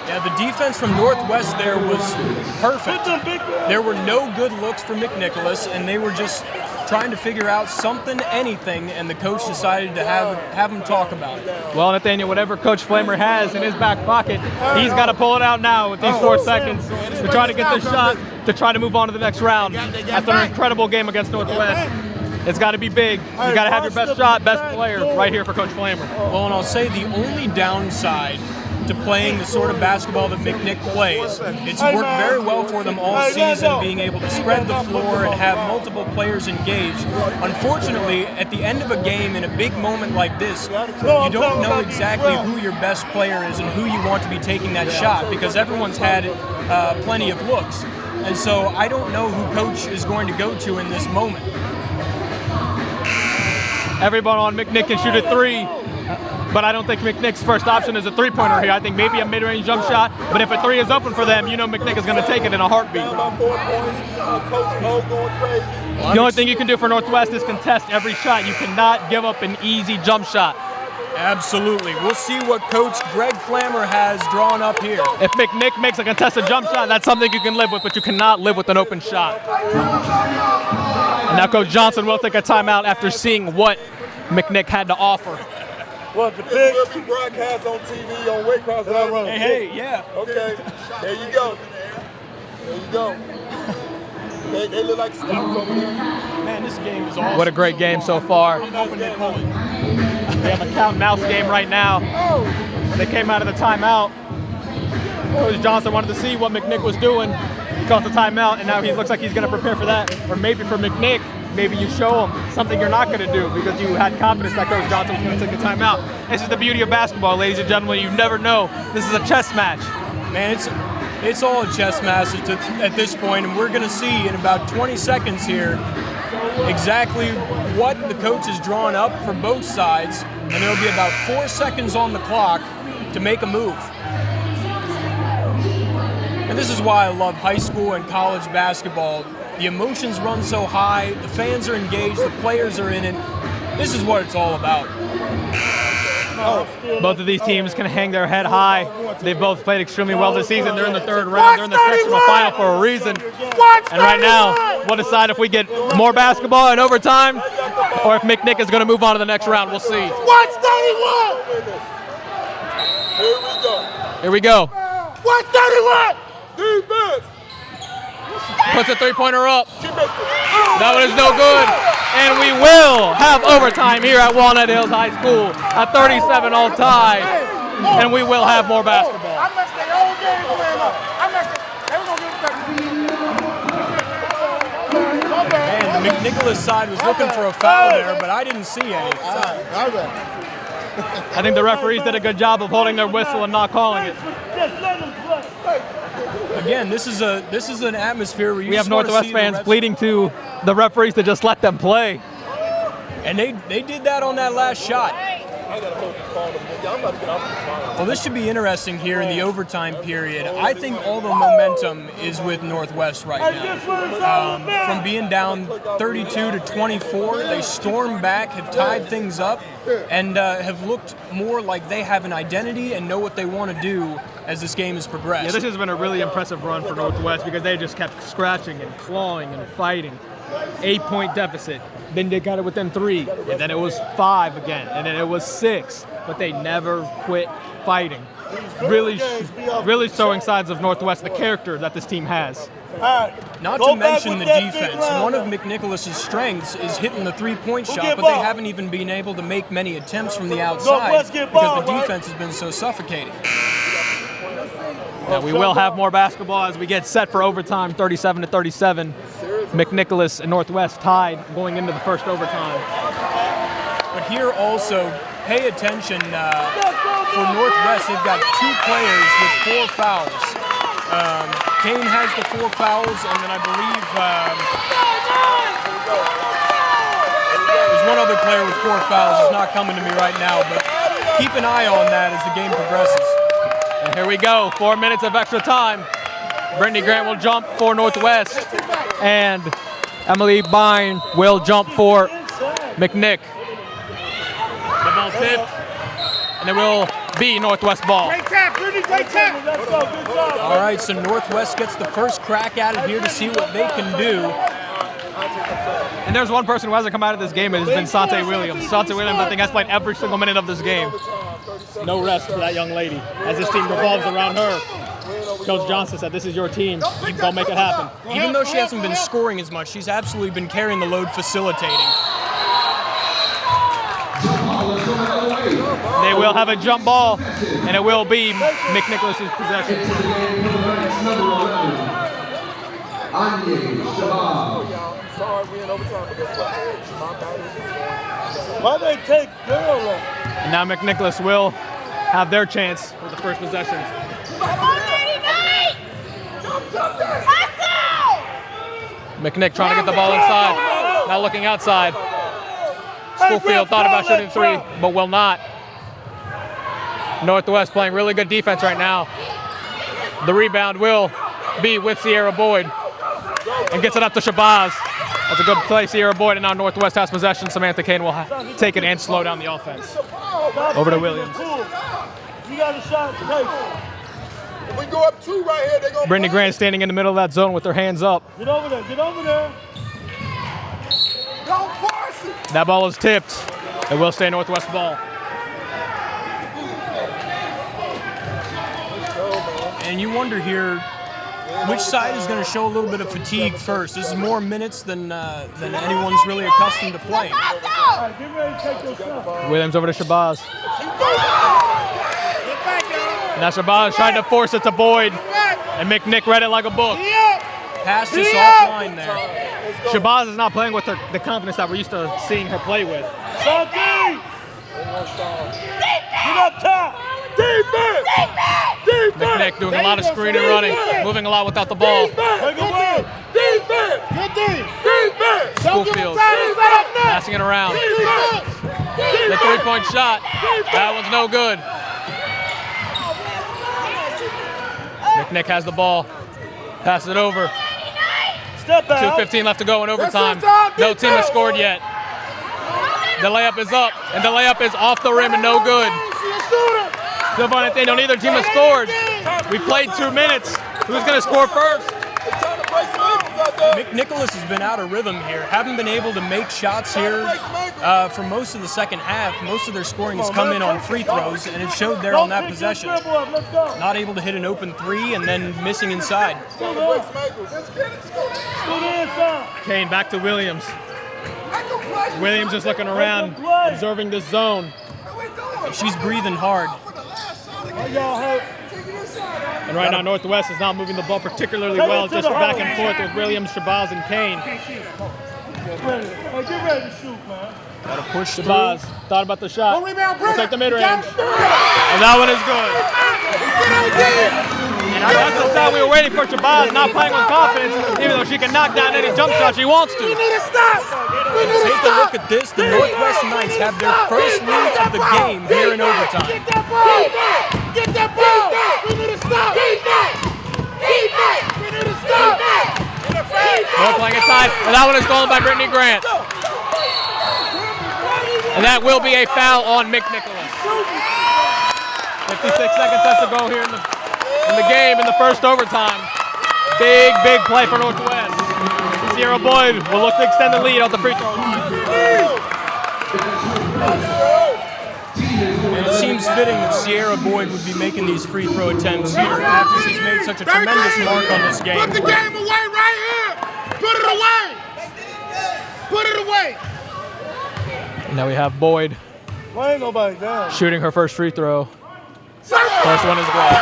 Yeah, the defense from Northwest there was perfect. There were no good looks for McNicholas, and they were just trying to figure out something, anything, and the coach decided to have him talk about it. Well, Nathaniel, whatever Coach Flamer has in his back pocket, he's got to pull it out now with these 4 seconds to try to get this shot to try to move on to the next round. After an incredible game against Northwest, it's got to be big. You got to have your best shot, best player right here for Coach Flamer. Well, and I'll say the only downside to playing the sort of basketball that McNick plays, it's worked very well for them all season, being able to spread the floor and have multiple players engaged. Unfortunately, at the end of a game, in a big moment like this, you don't know exactly who your best player is and who you want to be taking that shot, because everyone's had plenty of looks. And so I don't know who Coach is going to go to in this moment. Everyone on McNick can shoot a 3. But I don't think McNick's first option is a 3-pointer here. I think maybe a mid-range jump shot. But if a 3 is open for them, you know McNick is going to take it in a heartbeat. The only thing you can do for Northwest is contest every shot. You cannot give up an easy jump shot. Absolutely. We'll see what Coach Greg Flammer has drawn up here. If McNick makes a contested jump shot, that's something you can live with, but you cannot live with an open shot. And now Coach Johnson will take a timeout after seeing what McNick had to offer. What, the This will be broadcast on TV on Waycross. Hey, yeah. Okay, there you go. There you go. They look like scouts over there. Man, this game is awesome. What a great game so far. We have a cat and mouse game right now. They came out of the timeout. Coach Johnson wanted to see what McNick was doing. He called the timeout, and now he looks like he's going to prepare for that. Or maybe for McNick, maybe you show him something you're not going to do because you had confidence that Coach Johnson was going to take a timeout. This is the beauty of basketball, ladies and gentlemen. You never know. This is a chess match. Man, it's all a chess match at this point, and we're going to see in about 20 seconds here exactly what the coach has drawn up for both sides, and there will be about 4 seconds on the clock to make a move. And this is why I love high school and college basketball. The emotions run so high, the fans are engaged, the players are in it. This is what it's all about. Both of these teams can hang their head high. They've both played extremely well this season. They're in the 3rd round. They're in the sectional final for a reason. And right now, we'll decide if we get more basketball in overtime or if McNick is going to move on to the next round. We'll see. 131! Here we go. 131! Defense! Puts a 3-pointer up. That one is no good. And we will have overtime here at Walnut Hills High School. A 37-all tie. And we will have more basketball. I messed the whole game playing up. Man, the McNicholas side was looking for a foul there, but I didn't see any. I think the referees did a good job of holding their whistle and not calling it. Just let him play. Again, this is an atmosphere where you We have just want to Northwest see fans the refs. pleading to the referees to just let them play. And they did that on that last shot. I got to hold the phone. I'm about to get off the phone. Well, this should be interesting here in the overtime period. I think all the momentum is with Northwest right now. From being down 32 to 24, they stormed back, have tied things up, and have looked more like they have an identity and know what they want to do as this game has progressed. Yeah, this has been a really impressive run for Northwest because they just kept scratching and clawing and fighting. 8-point deficit. Then they got it within 3, and then it was 5 again, and then it was 6. But they never quit fighting. Really showing signs of Northwest, the character that this team has. Not to mention the defense. One of McNicholas' strengths is hitting the 3-point shot, but they haven't even been able to make many attempts from the outside because the defense has been so suffocating. Now we will have more basketball as we get set for overtime, 37 to 37. McNicholas and Northwest tied going into the first overtime. But here also, pay attention for Northwest. They've got 2 players with 4 fouls. Kane has the 4 fouls, and then I believe there's one other player with 4 fouls. It's not coming to me right now, but keep an eye on that as the game progresses. And here we go, 4 minutes of extra time. Brittany Grant will jump for Northwest, and Emily Bine will jump for McNick. The ball tipped, and it will be Northwest ball. Great tap, Brittany, great tap. Let's go. Good job. All right, so Northwest gets the first crack at it here to see what they can do. And there's one person who hasn't come out of this game, and it's been Sante Williams. Sante Williams, I think, has played every single minute of this game. No rest for that young lady. As this team revolves around her, Coach Johnson said, this is your team. Go make it happen. Even though she hasn't been scoring as much, she's absolutely been carrying the load facilitating. They will have a jump ball, and it will be McNicholas' possession. Why they take girl off? And now McNicholas will have their chance with the first possession. McNick trying to get the ball inside, now looking outside. Schofield thought about shooting 3, but will not. Northwest playing really good defense right now. The rebound will be with Sierra Boyd, and gets it up to Shabazz. That's a good play, Sierra Boyd, and now Northwest has possession. Samantha Kane will take it and slow down the offense. Over to Williams. You got a shot to take. If we go up 2 right here, they're going to Brittany Grant standing in the middle of that zone with her hands up. Get over there. Get over there. Don't force it. That ball is tipped. It will stay Northwest ball. And you wonder here, which side is going to show a little bit of fatigue first? This is more minutes than anyone's really accustomed to playing. All right, get ready to take your shot. Williams over to Shabazz. Now Shabazz trying to force it to Boyd, and McNick read it like a book. Pass this offline there. Shabazz is not playing with the confidence that we're used to seeing her play with. Santi! Get up top! Defense! McNick doing a lot of screening and running, moving a lot without the ball. Take away! Defense. Good defense. Schofield passing it around. The 3-point shot. That one's no good. McNick has the ball. Passes it over. Step out. 2:15 left to go in overtime. No team has scored yet. The layup is up, and the layup is off the rim and no good. Silver and Nathaniel, neither team has scored. We played 2 minutes. Who's going to score first? McNicholas has been out of rhythm here. Haven't been able to make shots here for most of the second half. Most of their scoring has come in on free throws, and it showed there on that possession. Not able to hit an open 3 and then missing inside. Kane back to Williams. Williams is looking around, observing this zone. She's breathing hard. And right now, Northwest is not moving the ball particularly well, just back and forth with Williams, Shabazz, and Kane. Get ready to shoot, man. Gotta push through. Shabazz thought about the shot. We'll take the mid-range. And that one is good. And that's the shot we were waiting for. Shabazz not playing with confidence, even though she can knock down any jump shot she wants to. Take a look at this. The Northwest Knights have their first lead of the game here in overtime. Get that ball! Get that ball! We need to stop! Defense! We need to stop! More playing inside, and that one is stolen by Brittany Grant. And that will be a foul on McNicholas. 56 seconds left to go here in the game, in the first overtime. Big play for Northwest. Sierra Boyd will look to extend the lead off the free throw line. And it seems fitting that Sierra Boyd would be making these free throw attempts here after she's made such a tremendous mark on this game. Put the game away right here! Put it away! Put it away! And now we have Boyd Why ain't nobody down? shooting her first free throw. First one is good.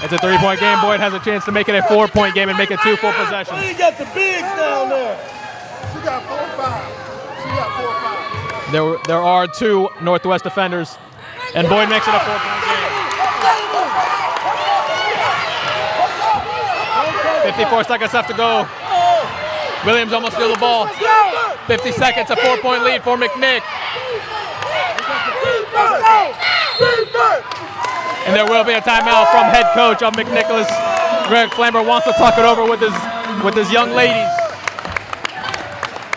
It's a 3-point game. Boyd has a chance to make it a 4-point game and make it 2 full possessions. You got the bigs down there. She got 4 fouls. There are 2 Northwest defenders, and Boyd makes it a 4-point game. 54 seconds left to go. Williams almost steals the ball. 50 seconds, a 4-point lead for McNick. And there will be a timeout from head coach of McNicholas. Greg Flamber wants to talk it over with his young ladies.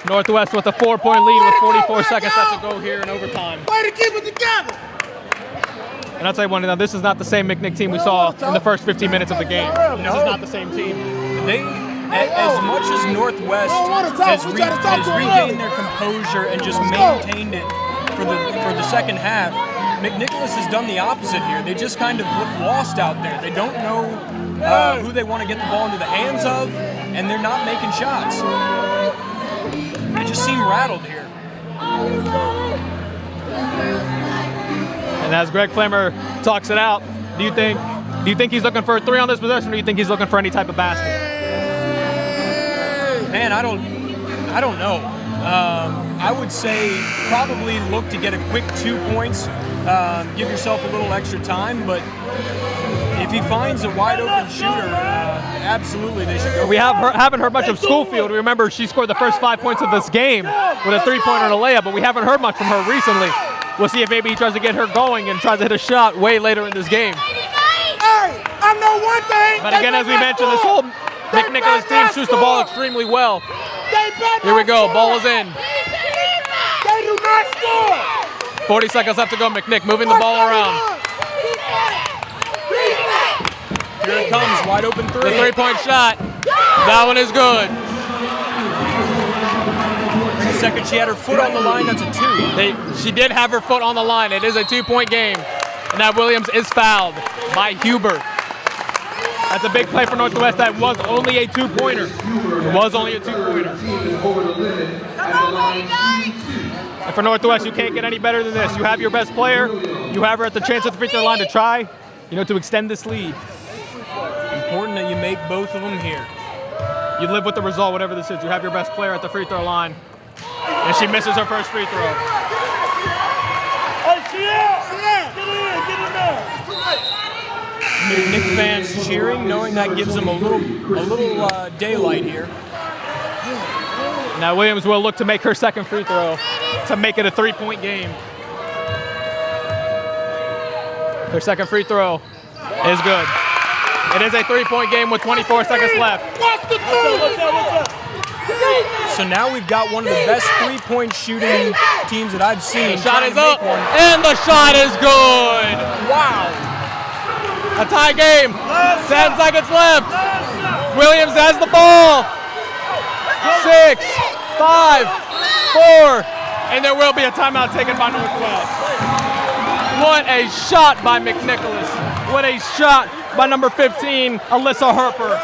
Northwest with a 4-point lead with 44 seconds left to go here in overtime. Way to keep it together. And I'll tell you one thing, this is not the same McNick team we saw in the first 15 minutes of the game. This is not the same team. They, as much as Northwest has regained their composure and just maintained it for the second half, McNicholas has done the opposite here. They just kind of look lost out there. They don't know who they want to get the ball into the hands of, and they're not making shots. They just seem rattled here. And as Greg Flammer talks it out, do you think he's looking for a 3 on this possession, or do you think he's looking for any type of basket? Man, I don't know. I would say probably look to get a quick 2 points, give yourself a little extra time, but if he finds a wide open shooter, absolutely they should go. We haven't heard much of Schofield. Remember, she scored the first 5 points of this game with a 3-pointer and a layup, but we haven't heard much from her recently. We'll see if maybe he tries to get her going and tries to hit a shot way later in this game. Hey, I know one thing. But again, as we mentioned, this whole McNicholas team shoots the ball extremely well. Here we go, ball is in. They do not score. 40 seconds left to go. McNick moving the ball around. Here it comes, wide open 3. The 3-point shot. That one is good. In a second, she had her foot on the line. That's a 2. She did have her foot on the line. It is a 2-point game. And now Williams is fouled by Huber. That's a big play for Northwest. That was only a 2-pointer. It was only a 2-pointer. And for Northwest, you can't get any better than this. You have your best player. You have her at the chance at the free throw line to try, to extend this lead. Important that you make both of them here. You live with the result, whatever this is. You have your best player at the free throw line. And she misses her first free throw. Hey, Sierra! Get in there! McNick fans cheering, knowing that gives them a little daylight here. Now Williams will look to make her second free throw to make it a 3-point game. Her second free throw is good. It is a 3-point game with 24 seconds left. What's up? So now we've got one of the best 3-point shooting teams that I've seen. The shot is up, and the shot is good. Wow. A tie game. 10 seconds left. Williams has the ball. 6, 5, 4, and there will be a timeout taken by Northwest. What a shot by McNicholas. What a shot by number 15, Alyssa Harper.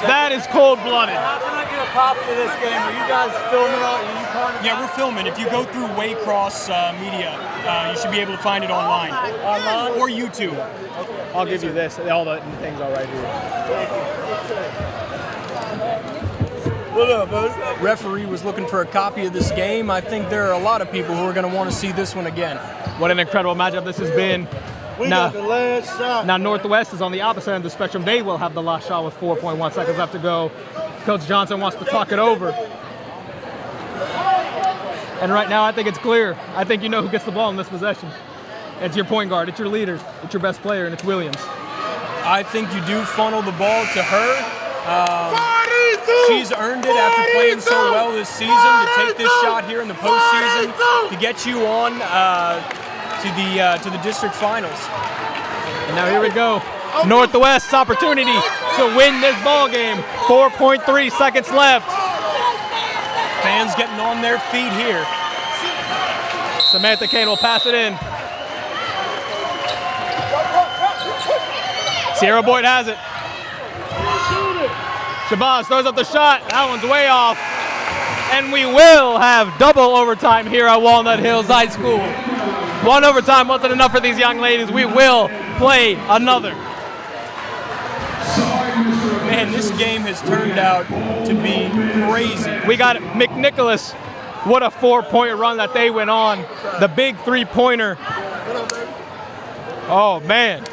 That is cold-blooded. How can I get a copy of this game? Are you guys filming it? Yeah, we're filming. If you go through Waycross Media, you should be able to find it online. Or YouTube. I'll give you this. All the things are right here. What up, bud? Referee was looking for a copy of this game. I think there are a lot of people who are going to want to see this one again. What an incredible matchup this has been. We got the last shot. Now Northwest is on the opposite end of the spectrum. They will have the last shot with 4.1 seconds left to go. Coach Johnson wants to talk it over. And right now I think it's clear. I think you know who gets the ball in this possession. It's your point guard, it's your leader, it's your best player, and it's Williams. I think you do funnel the ball to her. She's earned it after playing so well this season to take this shot here in the postseason to get you on to the district finals. And now here we go. Northwest's opportunity to win this ball game. 4.3 seconds left. Fans getting on their feet here. Samantha Kane will pass it in. Sierra Boyd has it. Shabazz throws up the shot. That one's way off. And we will have double overtime here at Walnut Hills High School. One overtime wasn't enough for these young ladies. We will play another. Man, this game has turned out to be crazy. We got McNicholas What a 4-point run that they went on. The big 3-pointer. Oh, man.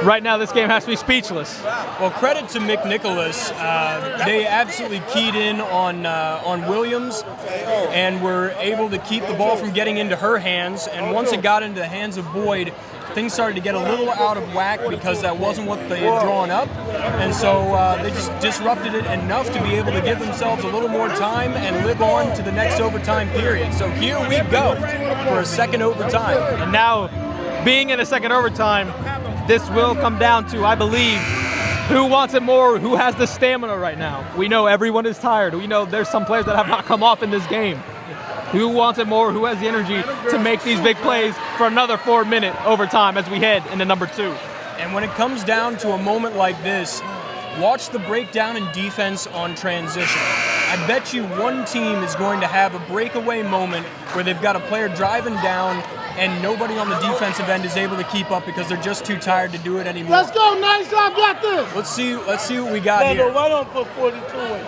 Right now, this game has to be speechless. Well, credit to McNicholas. They absolutely keyed in on Williams and were able to keep the ball from getting into her hands. And once it got into the hands of Boyd, things started to get a little out of whack because that wasn't what they had drawn up. And so they just disrupted it enough to be able to give themselves a little more time and live on to the next overtime period. So here we go for a second overtime. And now, being in a second overtime, this will come down to, I believe, who wants it more, who has the stamina right now. We know everyone is tired. We know there's some players that have not come off in this game. Who wants it more, who has the energy to make these big plays for another 4-minute overtime as we head into number 2. And when it comes down to a moment like this, watch the breakdown in defense on transition. I bet you one team is going to have a breakaway moment where they've got a player driving down and nobody on the defensive end is able to keep up because they're just too tired to do it anymore. Let's go, nice job, got this. Let's see what we got here. No, why don't put 42 in?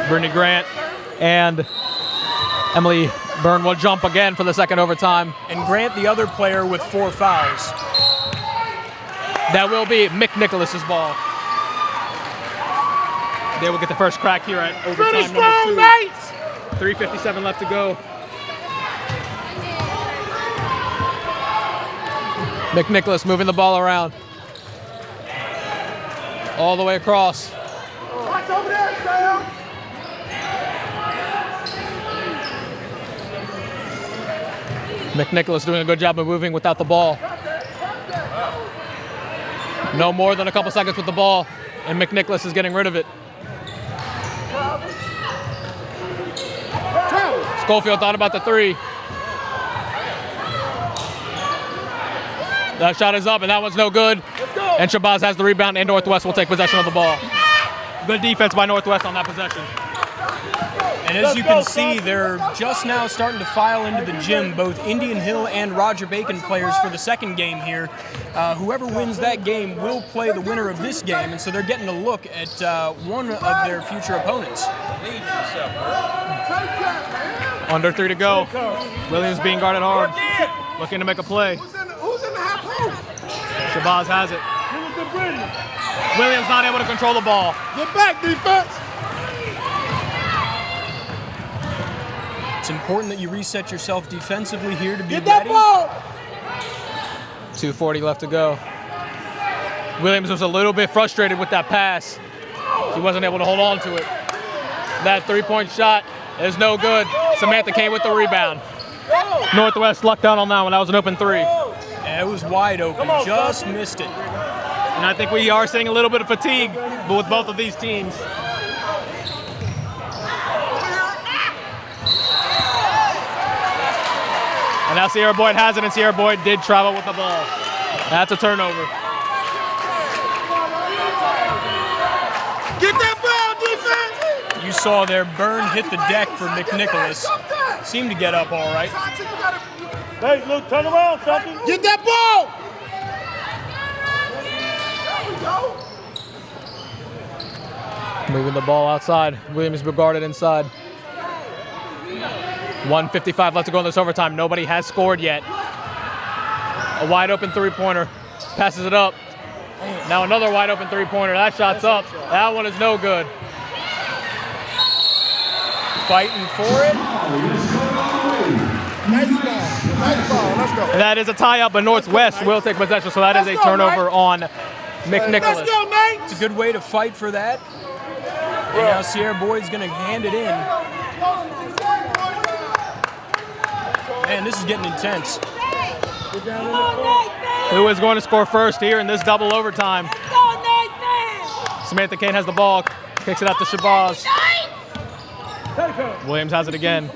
Brittany Grant and Emily Byrne will jump again for the second overtime. And Grant, the other player, with 4 fouls. That will be McNicholas' ball. They will get the first crack here at overtime number 2. Mates. 3:57 left to go. McNicholas moving the ball around. All the way across. Watch over there, Sam. McNicholas doing a good job of moving without the ball. No more than a couple seconds with the ball, and McNicholas is getting rid of it. Schofield thought about the 3. That shot is up, and that one's no good. And Shabazz has the rebound, and Northwest will take possession of the ball. Good defense by Northwest on that possession. And as you can see, they're just now starting to file into the gym, both Indian Hill and Roger Bacon players for the second game here. Whoever wins that game will play the winner of this game, and so they're getting a look at one of their future opponents. Under 3 to go. Williams being guarded hard, looking to make a play. Who's in the half court? Shabazz has it. Williams not able to control the ball. Get back, defense. It's important that you reset yourself defensively here to be Get that ready. ball. 2:40 left to go. Williams was a little bit frustrated with that pass. He wasn't able to hold on to it. That 3-point shot is no good. Samantha came with the rebound. Northwest lucked out on that one. That was an open 3. And it was wide open, just missed it. And I think we are seeing a little bit of fatigue with both of these teams. And now Sierra Boyd has it, and Sierra Boyd did travel with the ball. That's a turnover. Get that ball, defense. You saw there, Byrne hit the deck for McNicholas. Seemed to get up all right. Hey, look, turn around, something. Get that ball. Moving the ball outside. Williams guarded inside. 1:55 left to go in this overtime. Nobody has scored yet. A wide open 3-pointer. Passes it up. Now another wide open 3-pointer. That shot's up. That one is no good. Fighting for it. Nice ball. Let's go. And that is a tie-up, but Northwest will take possession, so that is a turnover on McNicholas. Let's go, Nate. It's a good way to fight for that. And now Sierra Boyd's going to hand it in. Man, this is getting intense. Who is going to score first here in this double overtime? Samantha Kane has the ball, kicks it out to Shabazz. Williams has it again.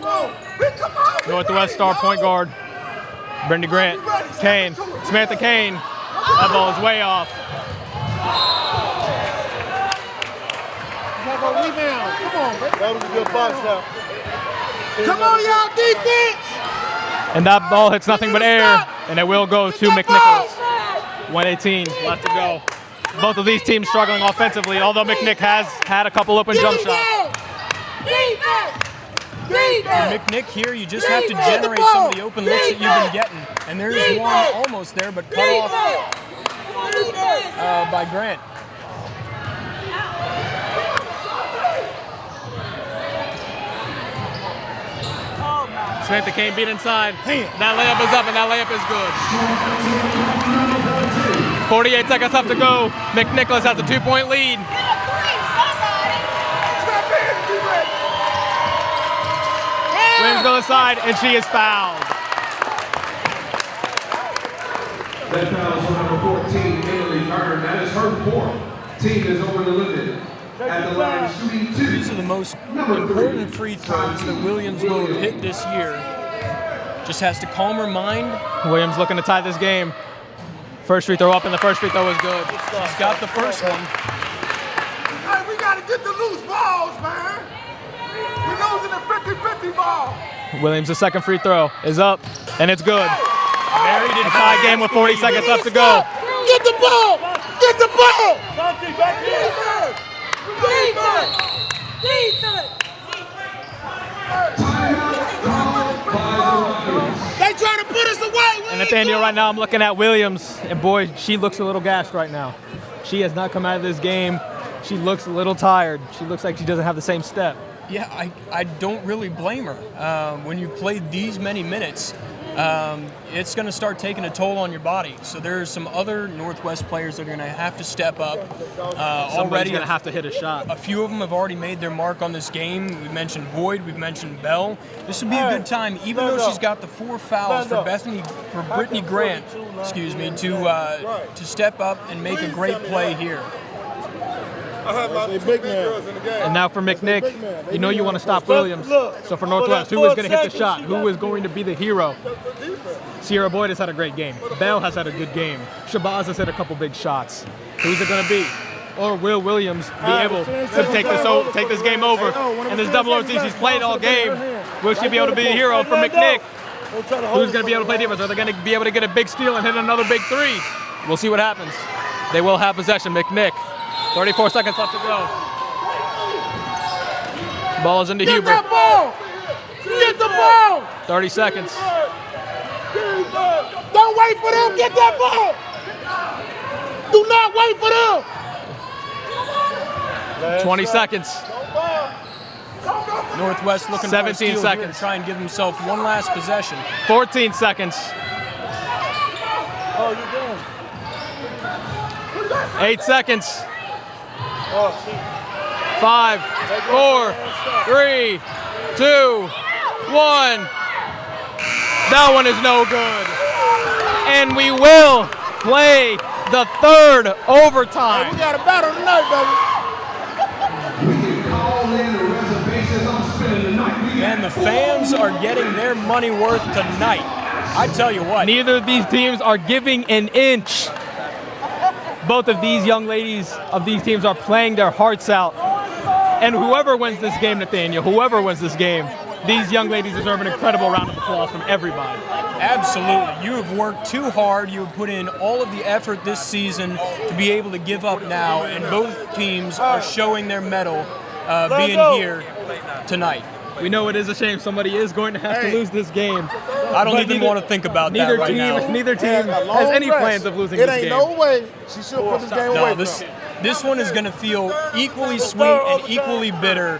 Northwest star point guard, Brenda Grant. Kane, Samantha Kane. That ball is way off. Rebound. Come on, baby. That was a good box out. Come on, y'all, defense. And that ball hits nothing but air, and it will go to McNicholas. 1:18 left to go. Both of these teams struggling offensively, although McNick has had a couple open jump shots. For McNick here, you just have to generate some of the open looks that you've been getting. And there's one almost there, but cut off by Grant. Samantha Kane beat inside. That layup is up, and that layup is good. 48 seconds left to go. McNicholas has a 2-point lead. Williams goes inside, and she is fouled. That foul is on number 14, Emily Carter. That is her fourth. Team is over the limit. At the line, shooting 2. These are the most important free throws that Williams will have hit this year. Just has to calm her mind. Williams looking to tie this game. First free throw up, and the first free throw was good. She's got the first one. Hey, we got to get the loose balls, man. We're losing the 50-50 ball. Williams' second free throw is up, and it's good. A tie game with 40 seconds left to go. Get the ball! Get the ball! Santi, back here. They trying to put us away. And Nathaniel, right now I'm looking at Williams, and boy, she looks a little gassed right now. She has not come out of this game. She looks a little tired. She looks like she doesn't have the same step. Yeah, I don't really blame her. When you've played these many minutes, it's going to start taking a toll on your body. So there's some other Northwest players that are going to have to step up. Somebody's going to have to hit a shot. A few of them have already made their mark on this game. We mentioned Boyd, we've mentioned Bell. This would be a good time, even though she's got the 4 fouls for Brittany Grant, to step up and make a great play here. And now for McNick, you know you want to stop Williams. So for Northwest, who is going to hit the shot? Who is going to be the hero? Sierra Boyd has had a great game. Bell has had a good game. Shabazz has hit a couple big shots. Who's it going to be? Or will Williams be able to take this game over? And this double OT, she's played all game. Will she be able to be the hero for McNick? Who's going to be able to play defense? Are they going to be able to get a big steal and hit another big 3? We'll see what happens. They will have possession, McNick. 34 seconds left to go. Ball is into Huber. Get that ball! Get the ball! 30 seconds. Don't wait for them. Get that ball! Do not wait for them. 20 seconds. Northwest looking 17 for a steal seconds. here to try and give himself one last possession. 14 seconds. Oh, you're done. 8 seconds. Oh, shit. 5, 4, 3, 2, 1. That one is no good. And we will play the 3rd overtime. We got a battle tonight, baby. We can call in the reservations. I'm spending the night. And the fans are getting their money worth tonight. I tell you what. Neither of these teams are giving an inch. Both of these young ladies of these teams are playing their hearts out. And whoever wins this game, Nathaniel, whoever wins this game, these young ladies deserve an incredible round of applause from everybody. Absolutely. You have worked too hard. You have put in all of the effort this season to be able to give up now, and both teams are showing their mettle being here tonight. We know it is a shame somebody is going to have to lose this game. I don't even want to think about that right now. Neither team has any plans of losing this game. It ain't no way she should put this game away. This one is going to feel equally sweet and equally bitter,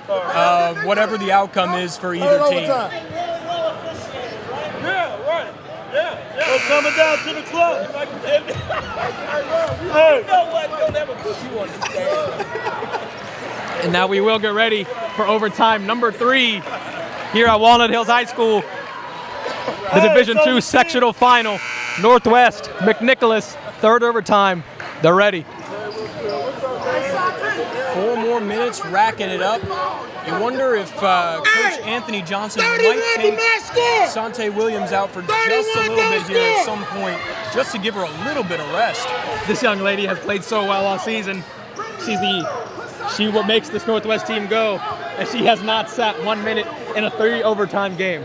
whatever the outcome is for either team. Yeah, right. Yeah. We're coming down to the club. Hey. Don't ever put you on the stand. And now we will get ready for overtime number 3 here at Walnut Hills High School. The Division II sectional final. Northwest, McNicholas, 3rd overtime. They're ready. 4 more minutes, racking it up. You wonder if Coach Anthony Johnson might take Sante Williams out for just a little bit here at some point, just to give her a little bit of rest. This young lady has played so well all season. She's what makes this Northwest team go, and she has not sat 1 minute in a 3 overtime game.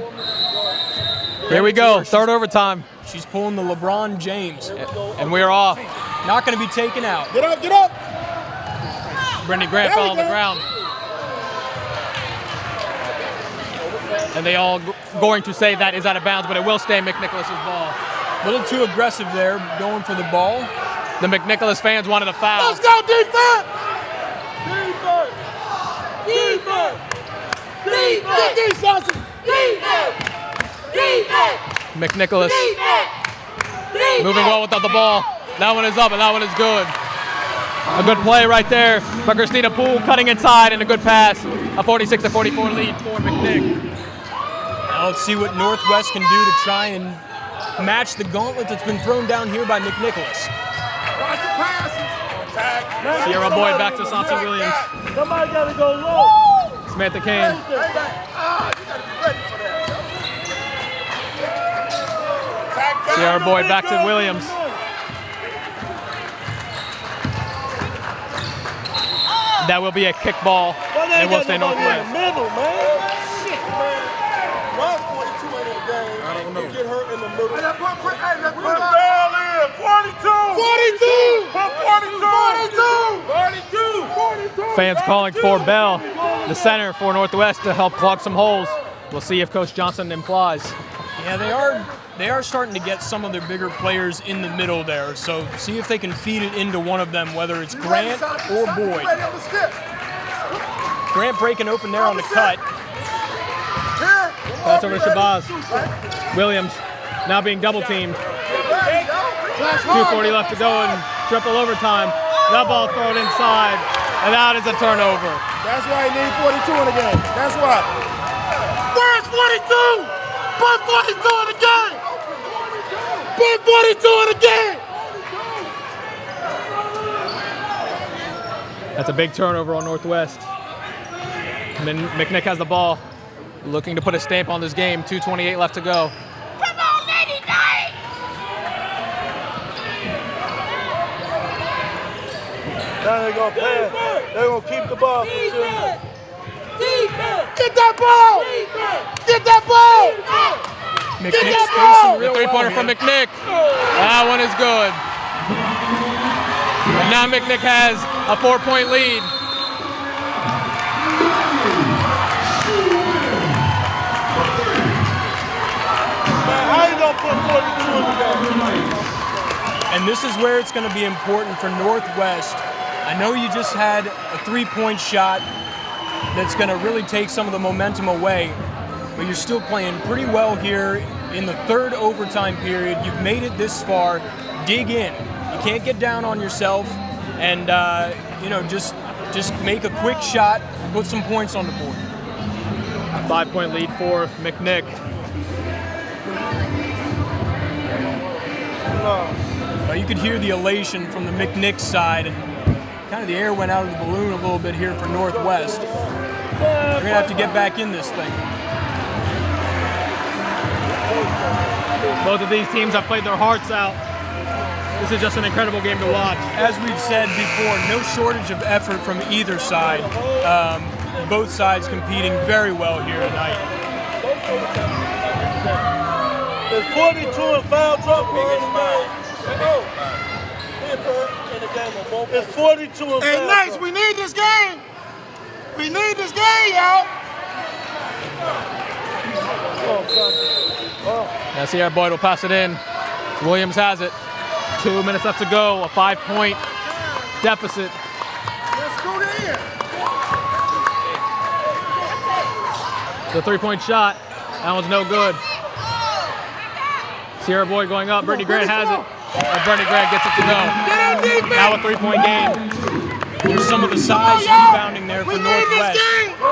Here we go, 3rd overtime. She's pulling the LeBron James. And we are off. Not going to be taken out. Get up, get up. Brittany Grant fell on the ground. And they all going to say that is out of bounds, but it will stay McNicholas' ball. A little too aggressive there, going for the ball. The McNicholas fans wanted a foul. Let's go, defense! Defense! Defense! Defense! Defense! Defense! Defense! McNicholas moving well without the ball. That one is up and that one is good. A good play right there by Christina Poole, cutting inside, and a good pass. A 46-44 lead for McNick. Now let's see what Northwest can do to try and match the gauntlet that's been thrown down here by McNicholas. Watch the passes. Sierra Boyd back to Santi Williams. Somebody got to go low. Samantha Kane. You gotta be ready for that. Sierra Boyd back to Williams. That will be a kick ball. It will stay Northwest. Middle, man. Shit, man. Why is 42 ain't in the game? I don't know. Get hurt in the middle. Hey, let's put the ball in. 42. 42. Fans calling for Bell, the center for Northwest, to help clog some holes. We'll see if Coach Johnson implies. Yeah, they are starting to get some of their bigger players in the middle there. So see if they can feed it into one of them, whether it's Grant or Boyd. Grant breaking open there on the cut. Pass over to Shabazz. Williams now being double teamed. 2:40 left to go in triple overtime. That ball thrown inside, and that is a turnover. That's why he needs 42 in the game. That's why. Where's 42? Put 42 in the game. Put 42 in the game. That's a big turnover on Northwest. And then McNick has the ball, looking to put a stamp on this game. 2:28 left to go. Come on, Lady Knight! Now they're going to pass. They're going to keep the ball. Defense! Defense! Get that ball. Get that ball. McNick spacing real The three-pointer well from here. McNick. That one is good. And now McNick has a 4-point lead. Man, how you going to put 42 in the game? And this is where it's going to be important for Northwest. I know you just had a three-point shot that's going to really take some of the momentum away, but you're still playing pretty well here in the third overtime period. You've made it this far. Dig in. You can't get down on yourself, and just make a quick shot, put some points on the board. A 5-point lead for McNick. You could hear the elation from the McNick side, and kind of the air went out of the balloon a little bit here for Northwest. They're going to have to get back in this thing. Both of these teams have played their hearts out. This is just an incredible game to watch. As we've said before, no shortage of effort from either side. Both sides competing very well here tonight. There's 42 in foul trouble in the game. It's 42 in foul Hey, nice. trouble. We need this game. We need this game, y'all. Now Sierra Boyd will pass it in. Williams has it. 2 minutes left to go. A 5-point deficit. Let's go there. The 3-point shot. That one's no good. Sierra Boyd going up. Brittany Grant has it. And Brittany Grant gets it to go. Now a 3-point game. There's some of the size rebounding there for Northwest.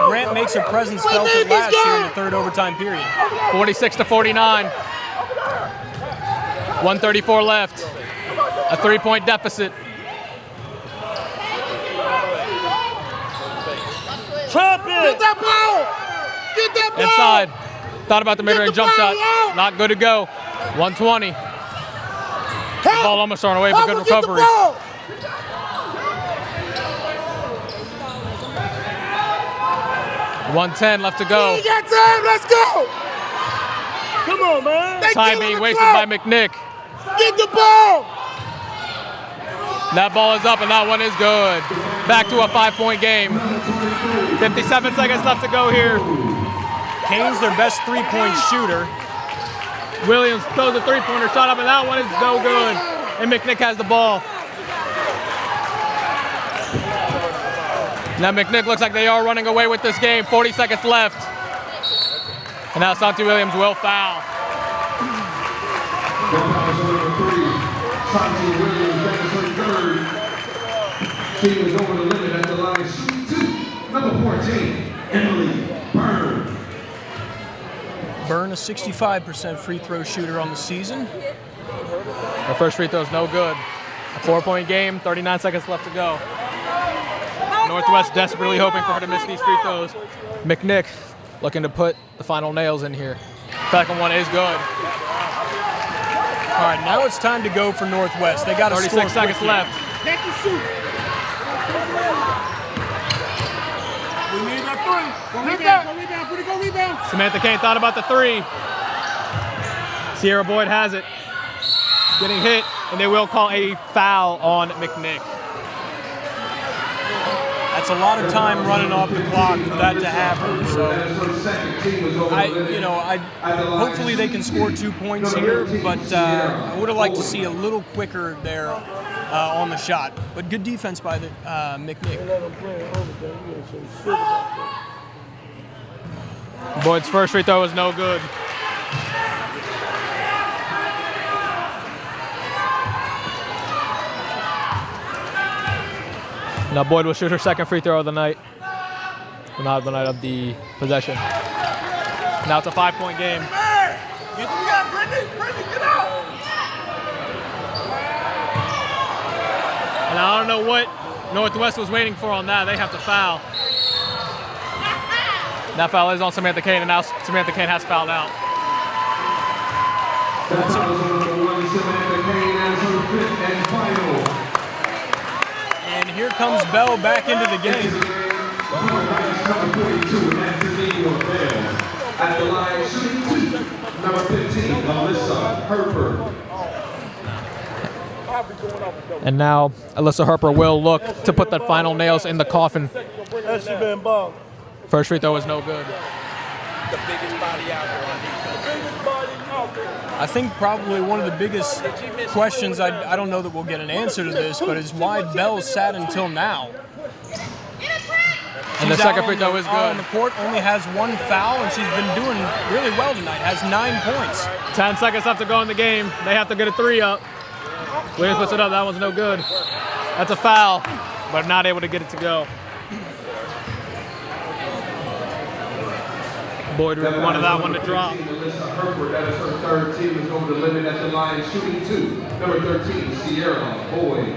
Grant makes her presence felt at last here in the third overtime period. 46-49. 1:34 left. A 3-point deficit. Champion! Get that ball. Get that ball. Inside. Thought about the mid-range Get the jump shot. ball out. Not good to go. 120. The ball almost thrown away, but good Help him get the recovery. ball. 1:10 left to go. We got time. Let's go. Come on, man. They Time killing being the wasted clock. by McNick. Get the ball. That ball is up, and that one is good. Back to a 5-point game. 57 seconds left to go here. Kane's their best three-point shooter. Williams throws a three-pointer shot up, and that one is no good. And McNick has the ball. Now McNick looks like they are running away with this game. 40 seconds left. And now Santi Williams will foul. Santi Williams, that is her third. She was over the limit at the line. Shooting 2, number 14, Emily Byrne. Byrne, a 65% free throw shooter on the season. Her first free throw is no good. A 4-point game, 39 seconds left to go. Northwest desperately hoping for her to miss these free throws. McNick looking to put the final nails in here. Second one is good. All right, now it's time to go for Northwest. They got to score 36 seconds quickly. left. Take the shoot. We need that 3. Go rebound. Go rebound. Pretty go rebound. Samantha Kane thought about the 3. Sierra Boyd has it. Getting hit, and they will call a foul on McNick. That's a lot of time running off the clock for that to happen. So, hopefully they can score 2 points here, but I would have liked to see a little quicker there on the shot. But good defense by the McNick. Boyd's first free throw was no good. Now Boyd will shoot her second free throw of the night. Well, not of the night, of the possession. Now it's a 5-point game. Get out. And I don't know what Northwest was waiting for on that. They have to foul. That foul is on Samantha Kane, and now Samantha Kane has fouled out. That foul is on number 1, Samantha Kane, as her 5th and final. And here comes Bell back into the game. Number 42, Anthony Bell. At the line, shooting 2, number 15, Alyssa Herper. And now Alyssa Harper will look to put the final nails in the coffin. That shit been balled. First free throw is no good. I think probably one of the biggest questions, I don't know that we'll get an answer to this, but is why Bell sat until now. And the second free throw is good. On the court, only has 1 foul, and she's been doing really well tonight. Has 9 points. 10 seconds left to go in the game. They have to get a 3 up. Williams puts it up. That one's no good. That's a foul, but not able to get it to go. Boyd really wanted that one to drop. Alyssa Herper, that is her third. Team is over the limit at the line, shooting 2, number 13, Sierra Boyd.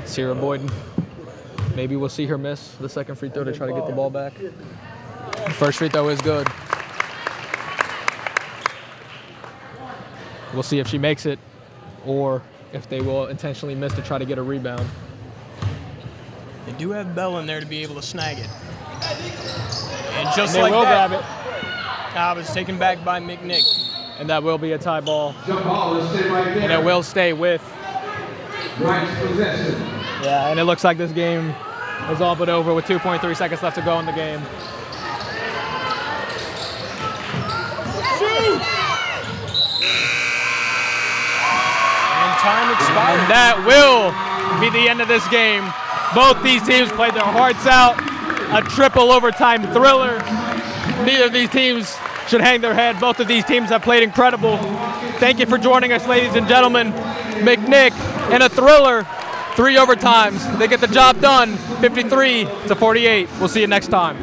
Sierra Boyd, maybe we'll see her miss the second free throw to try to get the ball back. The first free throw is good. We'll see if she makes it or if they will intentionally miss to try to get a rebound. They do have Bell in there to be able to snag it. And just They like will that, grab it, I was taken back by McNick. and that will be a tie ball. Jump ball, let's stay right there. And it will stay with. Right possession. Yeah, and it looks like this game is all but over with 2.3 seconds left to go in the game. And time expired. And that will be the end of this game. Both these teams played their hearts out. A triple overtime thriller. Neither of these teams should hang their head. Both of these teams have played incredible. Thank you for joining us, ladies and gentlemen. McNick in a thriller. 3 overtimes. They get the job done, 53-48. We'll see you next time.